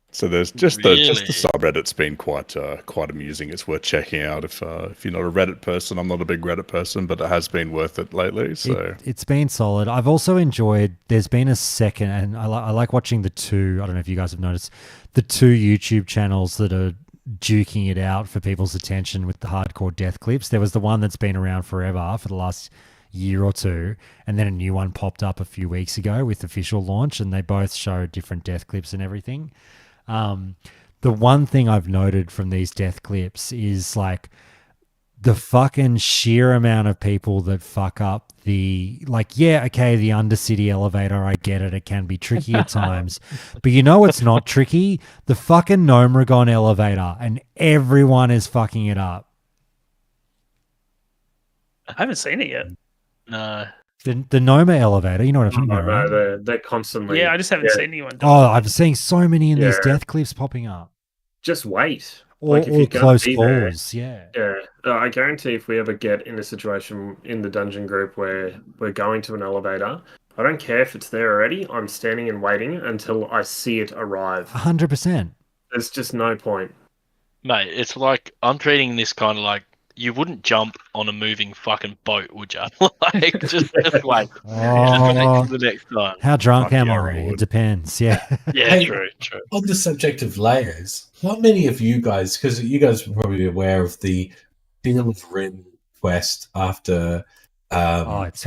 S2: So there's just the subreddit's been quite amusing. It's worth checking out if you're not a Reddit person. I'm not a big Reddit person, but it has been worth it lately. So
S1: it's been solid. I've also enjoyed. There's been a second, and I like watching the two. I don't know if you guys have noticed the two YouTube channels that are duking it out for people's attention with the hardcore death clips. There was the one that's been around forever for the last year or two, and then a new one popped up a few weeks ago with official launch, and they both show different death clips and everything. The one thing I've noted from these death clips is like the fucking sheer amount of people that fuck up the Undercity elevator. I get it. It can be tricky at times, but you know, it's not tricky. The fucking Gnomragon elevator, and everyone is fucking it up.
S5: I haven't seen it yet.
S4: No.
S1: The Noma elevator, you know what I'm talking about, right?
S3: No, they're constantly.
S5: Yeah, I just haven't seen anyone.
S1: Oh, I'm seeing so many in these death clips popping up.
S3: Just wait.
S1: Or
S3: If you're
S1: close
S3: gonna
S1: calls,
S3: yeah. I guarantee if we ever get in a situation in the dungeon group where we're going to an elevator, I don't care if it's there already. I'm standing and waiting until I see it arrive.
S1: 100%.
S3: There's just no point.
S4: Mate, it's like I'm treating this kind of like you wouldn't jump on a moving fucking boat, would you? Like, just wait. Just wait for the next time.
S1: How drunk am
S2: yeah,
S1: I? It depends. Yeah.
S4: Yeah,
S6: Hey,
S4: true.
S6: On the subject of layers, how many of you guys, because you guys are probably aware of the Field of Rin quest after
S1: it's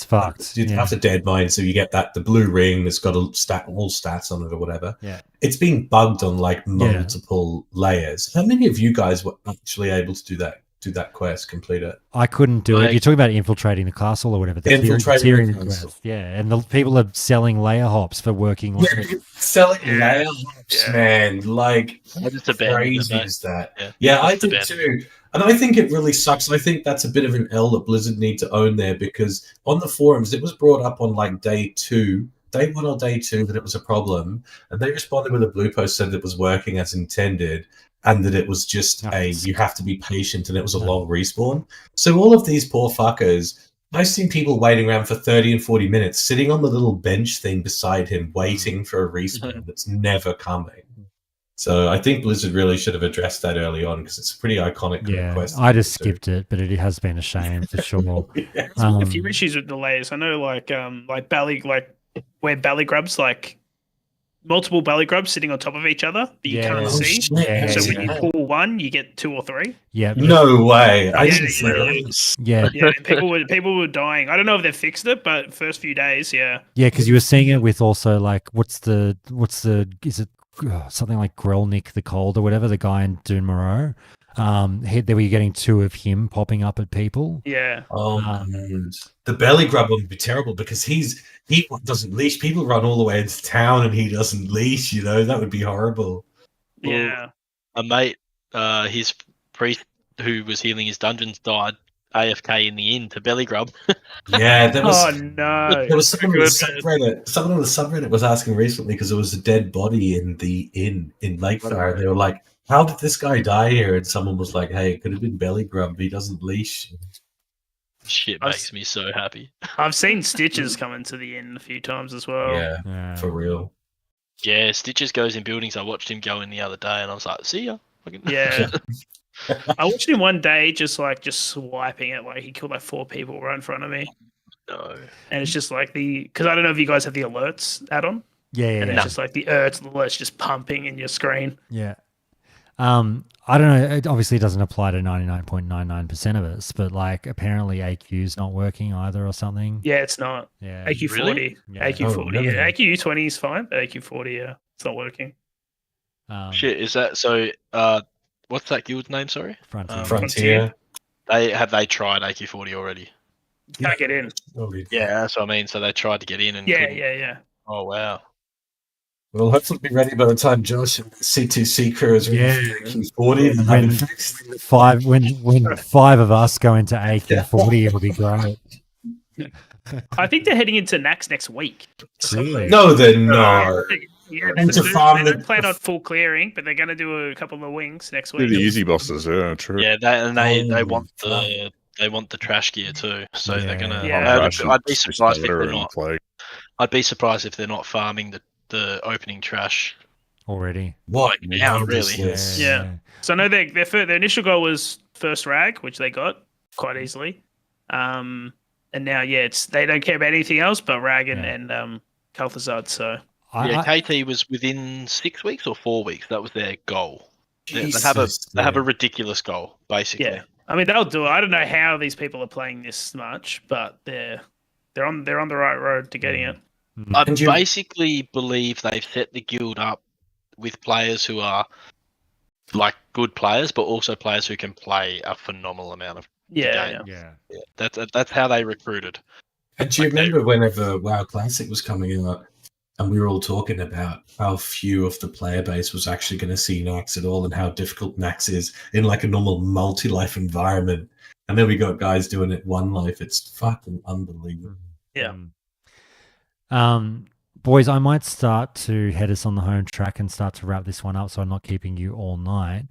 S1: fucked.
S6: After Dead Mind, so you get the blue ring that's got all stats on it or whatever.
S1: Yeah.
S6: It's been bugged on like multiple layers. How many of you guys were actually able to do that quest, complete it?
S1: I couldn't do it. You're talking about infiltrating the castle or whatever.
S6: Infiltrating the castle.
S1: Quest. Yeah, and the people are selling layer hops for working.
S6: Selling layer hops, man. Like,
S4: I just
S6: crazy is that? Yeah, I did too. And I think it really sucks. I think that's a bit of an L that Blizzard need to own there, because on the forums, it was brought up on like day 1 or day 2 that it was a problem. And they responded with a blue post, said it was working as intended, and that it was just you have to be patient, and it was a long respawn. So all of these poor fuckers, I've seen people waiting around for 30 and 40 minutes, sitting on the little bench thing beside him, waiting for a respawn that's never coming. So I think Blizzard really should have addressed that early on, because it's a pretty iconic quest.
S1: I just skipped it, but it has been a shame for sure.
S5: A few issues with the layers. I know, like where belly grubs, like multiple belly grubs sitting on top of each other that you can't see. So when you pull one, you get 2 or 3.
S1: Yeah.
S6: No way. I didn't see that.
S1: Yeah.
S5: People were dying. I don't know if they've fixed it, but first few days, yeah.
S1: Yeah, because you were seeing it with also like is it something like Grelnik the Cold or whatever, the guy in Dune Moreau. They were getting 2 of him popping up at people.
S5: Yeah.
S6: Oh, the belly grub would be terrible, because he doesn't leash. People run all the way into town and he doesn't leash. You know, that would be horrible.
S5: Yeah.
S4: A mate, his priest who was healing his dungeons died AFK in the inn to belly grub.
S6: Yeah, there was.
S5: Oh no!
S6: There was someone on the subreddit. Someone on the subreddit was asking recently, because there was a dead body in the inn in Lakefire, and they were like, "How did this guy die here?" And someone was like, "Hey, it could have been belly grub. He doesn't leash."
S4: Shit makes me so happy.
S5: I've seen Stitches come into the inn a few times as well.
S6: Yeah, for real.
S4: Yeah, Stitches goes in buildings. I watched him go in the other day, and I was like, "See ya."
S5: Yeah. I watched him one day just swiping it. Like, he killed like 4 people right in front of me.
S4: No. And
S5: it's just like because I don't know if you guys have the alerts add-on.
S1: Yeah.
S5: And it's just like the alerts just pumping in your screen.
S1: Yeah. I don't know. It obviously doesn't apply to 99.99% of us, but like apparently AQ's not working either or something.
S5: Yeah, it's not.
S1: Yeah.
S5: AQ 40.
S4: Really?
S5: Yeah. AQ 40.
S6: Really?
S5: Yeah. AQ 20 is fine, but AQ 40, yeah, it's not working.
S4: Shit, is that so? What's that guild's name? Sorry,
S6: Frontier.
S4: Have they tried AQ40 already?
S5: Can't get in.
S4: Yeah, that's what I mean. So they tried to get in and
S5: yeah.
S4: Oh wow.
S6: Well, hopefully be ready by the time Josh and C2C crew is ready for AQ40.
S1: When 5 of us go into AQ40, it'll be great.
S5: I think they're heading into Nax next week.
S1: Really?
S6: No, they're not.
S5: Yeah,
S6: And
S5: so
S6: to farm
S5: they
S6: the-
S5: don't plan on full clearing, but they're going to do a couple of wings next
S2: Do
S5: week.
S2: the easy bosses, yeah, true.
S4: Yeah, they
S6: Holy
S4: want
S6: fuck.
S4: they want the trash gear too. So they're gonna.
S5: Yeah.
S4: I'd be surprised if
S2: Stellar
S4: they're
S2: and
S4: not.
S2: Plague.
S4: I'd be surprised if they're not farming the opening trash.
S1: Already.
S6: What?
S4: now,
S6: wonders
S4: really?
S6: this.
S5: Yeah. So I know their initial goal was first rag, which they got quite easily. And now, they don't care about anything else but rag and Kalthazard. So
S4: Yeah, KT was within 6 weeks or 4 weeks. That was their goal. They
S6: Jesus,
S4: have a
S6: man.
S4: ridiculous goal, basically.
S5: yeah, I mean they'll do it. I don't know how these people are playing this much, but they're on the right road to getting it.
S4: I
S6: And you-
S4: basically believe they've set the guild up with players who are like good players, but also players who can play a phenomenal amount of
S5: Yeah,
S4: game.
S1: Yeah.
S4: That's how they recruited.
S6: And do you remember whenever WoW Classic was coming out, and we were all talking about how few of the player base was actually going to see Nax at all, and how difficult Nax is in like a normal multi-life environment. And then we got guys doing it one life. It's fucking unbelievable.
S5: Yeah.
S1: Boys, I might start to head us on the home track and start to wrap this one up, so I'm not keeping you all night.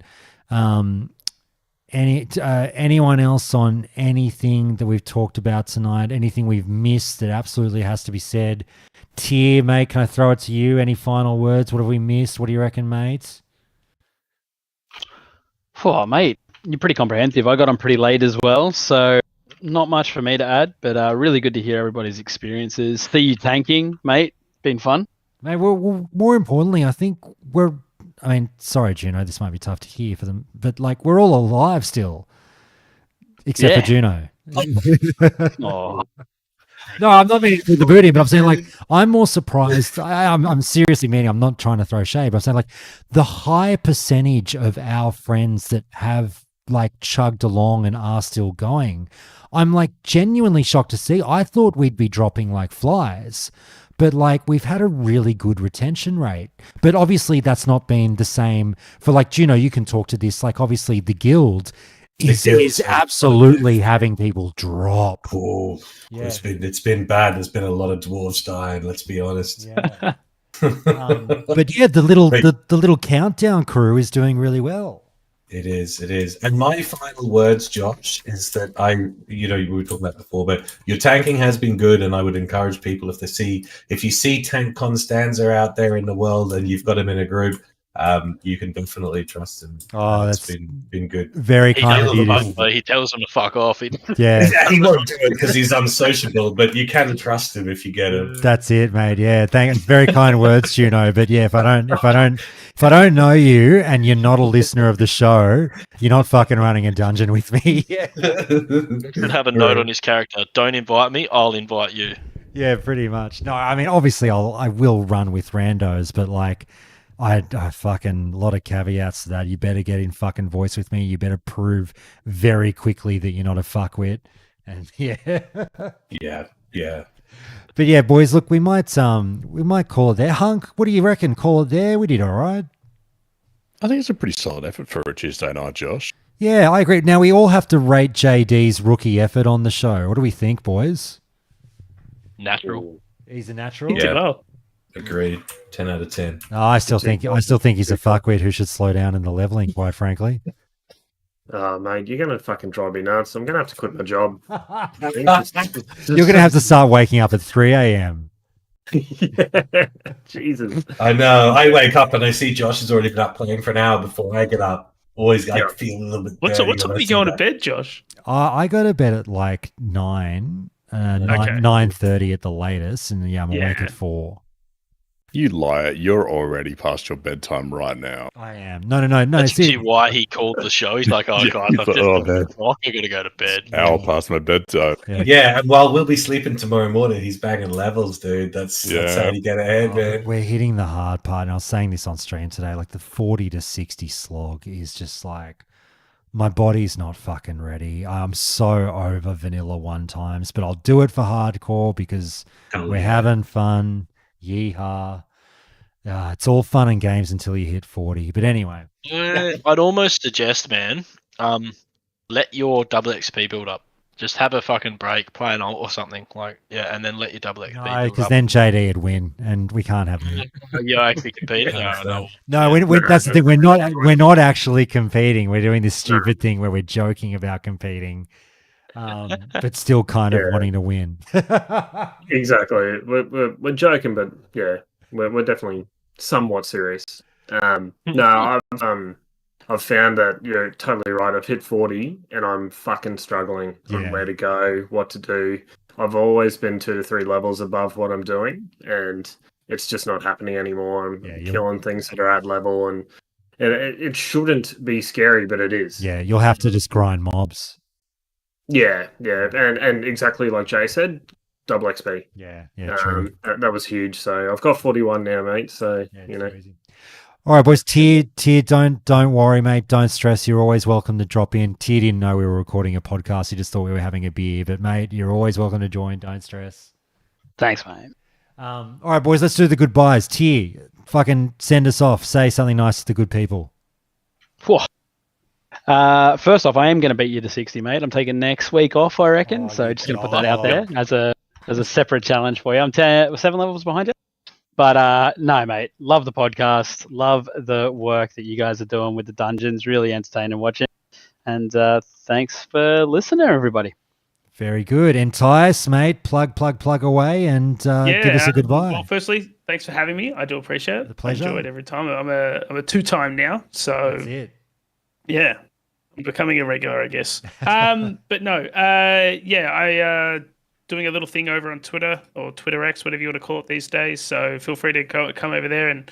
S1: Anyone else on anything that we've talked about tonight? Anything we've missed that absolutely has to be said? Tier, mate, can I throw it to you? Any final words? What have we missed? What do you reckon, mates?
S7: Oh, mate, you're pretty comprehensive. I got on pretty late as well, so not much for me to add, but really good to hear everybody's experiences. See you tanking, mate. Been fun.
S1: Mate, well, more importantly, I think sorry, Juno, this might be tough to hear for them, but like we're all alive still, except for Juno.
S7: Oh,
S1: No, I'm not meaning to put the boot in, but I'm saying like I'm more surprised. I'm seriously meaning I'm not trying to throw shade, but I'm saying like the high percentage of our friends that have like chugged along and are still going, I'm like genuinely shocked to see. I thought we'd be dropping like flies, but like we've had a really good retention rate. But obviously that's not been the same for like Juno. You can talk to this. Like obviously the guild is absolutely having people drop.
S6: Oh,
S1: Yeah.
S6: it's been bad. There's been a lot of dwarves dying. Let's be honest.
S1: Yeah. But yeah, the little countdown crew is doing really well.
S6: It is. And my final words, Josh, is that we were talking about before, but your tanking has been good, and I would encourage people if you see tank Constanza out there in the world and you've got him in a group, you can definitely trust him.
S1: Oh,
S6: It's
S1: that's
S6: been good.
S1: very
S4: He
S1: kind of you.
S4: tells them to fuck off.
S1: Yeah,
S6: He won't do it because he's unsociable, but you can trust him if you get him.
S1: that's it, mate. Yeah, thanks. Very kind words, Juno. But yeah, if I don't know you and you're not a listener of the show, you're not fucking running a dungeon with me. Yeah,
S4: Should have a note on his character. Don't invite me. I'll invite you.
S1: yeah, pretty much. No, I mean, obviously, I will run with randos, but like. I fucking lot of caveats to that. You better get in fucking voice with me. You better prove very quickly that you're not a fuckwit. And yeah.
S6: Yeah.
S1: But yeah, boys, look, we might call it there. Hunk, what do you reckon? Call it there? We did all right.
S2: I think it's a pretty solid effort for a Tuesday night, Josh.
S1: Yeah, I agree. Now we all have to rate JD's rookie effort on the show. What do we think, boys?
S4: Natural.
S1: He's a natural.
S6: Yeah.
S5: Well,
S6: Agreed. 10 out of 10.
S1: Oh, I still think he's a fuckwit who should slow down in the leveling, quite frankly.
S3: Oh, mate, you're going to fucking drive me nuts. I'm going to have to quit my job.
S1: You're going to have to start waking up at 3 a.m.
S3: Jesus.
S6: I know. I wake up and I see Josh has already been up playing for an hour before I get up. Always I feel a little bit
S5: what
S6: dirty
S5: time
S6: when
S5: are
S6: I
S5: you
S6: see
S5: going to
S6: that.
S5: bed, Josh?
S1: I go to bed at like 9, 9:30 at the latest, and I'm awake at 4.
S2: You liar. You're already past your bedtime right now.
S1: I am. No.
S4: That's
S1: see-
S4: actually why he called the show. He's like, "Oh,
S2: Yeah,
S4: guys,
S2: he's
S4: I've
S2: like,
S4: just
S2: "Oh,
S4: got
S2: man.
S4: the clock. I got to go to bed."
S2: Hour past my bedtime.
S6: Yeah, and while we'll be sleeping tomorrow morning, he's banging levels, dude. That's
S2: Yeah.
S6: how you get ahead, man.
S1: We're hitting the hard part, and I was saying this on stream today. Like the 40 to 60 slog is just like my body's not fucking ready. I'm so over vanilla one times, but I'll do it for hardcore because we're having fun. Yeehaw! It's all fun and games until you hit 40. But anyway,
S4: I'd almost suggest, man, let your double XP build up Just have a fucking break, play an ult or something, like and then let your double XP.
S1: No,
S4: build
S1: because
S4: up.
S1: then JD would win, and we can't have that.
S4: You're actually competing.
S1: No, that's the thing. We're not actually competing. We're doing this stupid thing where we're joking about competing, but still kind of wanting to win.
S3: Exactly. We're joking, but yeah, we're definitely somewhat serious. No, I've found that you're totally right. I've hit 40 and I'm fucking struggling on where to go, what to do. I've always been 2 to 3 levels above what I'm doing, and it's just not happening anymore. I'm killing things that are at level, and it shouldn't be scary, but it is.
S1: Yeah, you'll have to just grind mobs.
S3: Yeah, and exactly like Jay said, double XP.
S1: Yeah, true.
S3: That was huge. So I've got 41 now, mate. So
S1: Easy. All right, boys. Tier, don't worry, mate. Don't stress. You're always welcome to drop in. Tier didn't know we were recording a podcast. He just thought we were having a beer. But mate, you're always welcome to join. Don't stress.
S7: Thanks, mate.
S1: All right, boys. Let's do the goodbyes. Tier, fucking send us off. Say something nice to the good people.
S7: Whoa. First off, I am going to beat you to 60, mate. I'm taking next week off, I reckon. So just going to put that out there as a separate challenge for you. I'm 7 levels behind you. But no, mate, love the podcast. Love the work that you guys are doing with the dungeons. Really entertaining watching. And thanks for listening, everybody.
S1: Very good. Entice, mate. Plug away and give us a goodbye.
S5: Well, firstly, thanks for having me. I do appreciate it.
S1: The pleasure.
S5: I enjoy it every time. I'm a 2-time now. So
S1: that's it.
S5: Yeah. I'm becoming a regular, I guess. But no, I doing a little thing over on Twitter or Twitter X, whatever you want to call it these days. So feel free to come over there and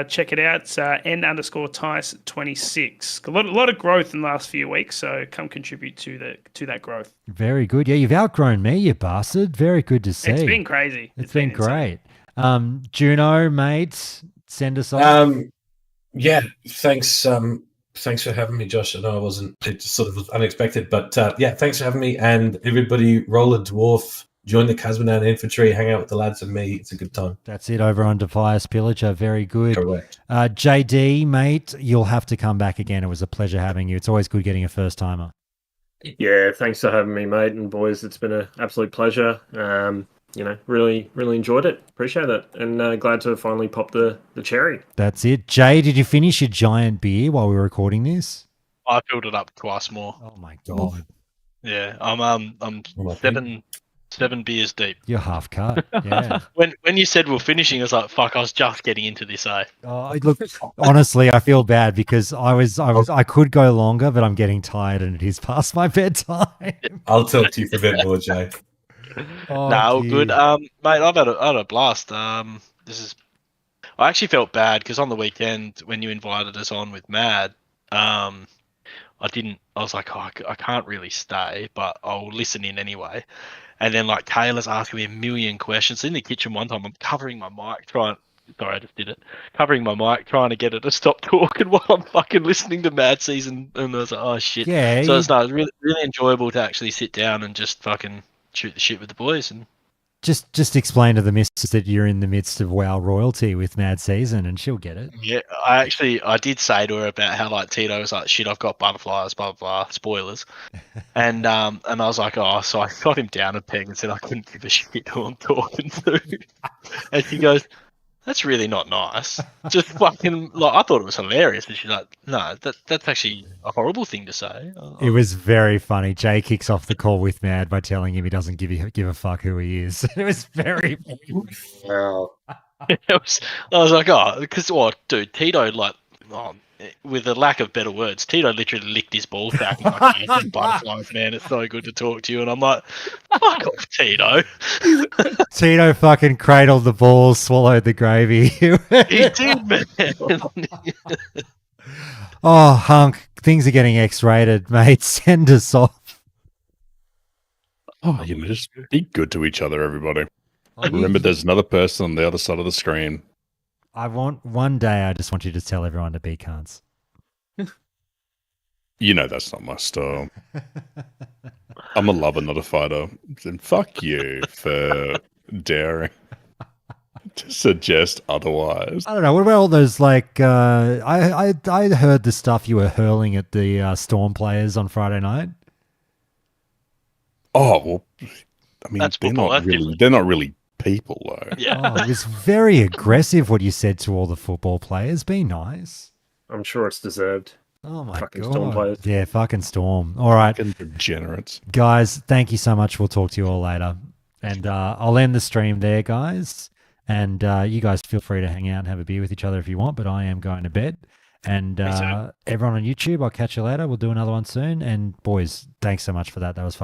S5: check it out. It's N_Tice26. A lot of growth in the last few weeks, so come contribute to that growth.
S1: Very good. Yeah, you've outgrown me, you bastard. Very good to see.
S5: It's been crazy.
S1: It's been great. Juno, mate, send us off.
S6: Yeah, thanks. Thanks for having me, Josh. I know it just sort of was unexpected, but thanks for having me. And everybody, roll a dwarf, join the Casmanan infantry, hang out with the lads and me. It's a good time.
S1: That's it over on Defias Pillager. Very good.
S6: Correct.
S1: JD, mate, you'll have to come back again. It was a pleasure having you. It's always good getting a first timer.
S3: Yeah, thanks for having me, mate. And boys, it's been an absolute pleasure. Really enjoyed it. Appreciate it. And glad to have finally popped the cherry.
S1: That's it. Jay, did you finish your giant beer while we were recording this?
S4: I filled it up twice more.
S1: Oh my God.
S4: Yeah, I'm 7 beers deep.
S1: You're half cut. Yeah.
S4: when you said we're finishing, I was like, fuck, I was just getting into this,
S1: Oh, look, honestly, I feel bad because I could go longer, but I'm getting tired and it is past my bedtime.
S6: I'll talk to you for a bit more, Jay.
S4: All good. Mate, I've had a blast. I actually felt bad because on the weekend when you invited us on with Mad, I was like, I can't really stay, but I'll listen in anyway. And then like Taylor's asking me a million questions. In the kitchen one time, I'm covering my mic covering my mic, trying to get her to stop talking while I'm fucking listening to Mad Season. And I was like, oh shit.
S1: Yeah.
S4: So it's really, really enjoyable to actually sit down and just fucking shoot the shit with the boys. And
S1: just explain to the missus that you're in the midst of WoW royalty with Mad Season and she'll get it.
S4: Yeah, I did say to her about how like Tito was like, shit, I've got butterflies, blah blah blah, spoilers. And I was like, oh, so I got him down a peg and said I couldn't give a shit who I'm talking to. And she goes, that's really not nice. Just fucking like I thought it was hilarious, and she's like, no, that's actually a horrible thing to say.
S1: It was very funny. Jay kicks off the call with Mad by telling him he doesn't give a fuck who he is. It was very
S3: Wow.
S4: I was like, oh, because what, dude, Tito with a lack of better words, Tito literally licked his ball sack and like, butterflies, man, it's so good to talk to you. And I'm like, fuck off, Tito.
S1: Tito fucking cradled the balls, swallowed the gravy.
S4: He did, man.
S1: Oh, Hunk, things are getting X-rated, mate. Send us off.
S2: Oh, just be good to each other, everybody. Remember, there's another person on the other side of the screen.
S1: One day I just want you to tell everyone to be cunts.
S2: You know that's not my style. I'm a lover, not a fighter. And fuck you for daring to suggest otherwise.
S1: I don't know. What about all those like? I heard the stuff you were hurling at the Storm players on Friday night.
S2: Oh well, I mean,
S4: That's
S2: they're
S4: football,
S2: not
S4: that's
S2: really.
S4: different.
S2: They're not really people though.
S4: Yeah.
S1: Oh, it was very aggressive what you said to all the football players. Be nice.
S3: I'm sure it's deserved.
S1: Oh my
S3: Fucking Storm
S1: god.
S3: players.
S1: Yeah, fucking Storm. All right,
S2: Fucking degenerates.
S1: guys, thank you so much. We'll talk to you all later. And I'll end the stream there, guys. And you guys feel free to hang out and have a beer with each other if you want, but I am going to bed. And everyone on YouTube, I'll catch you later. We'll do another one soon. And boys, thanks so much for that. That was fucking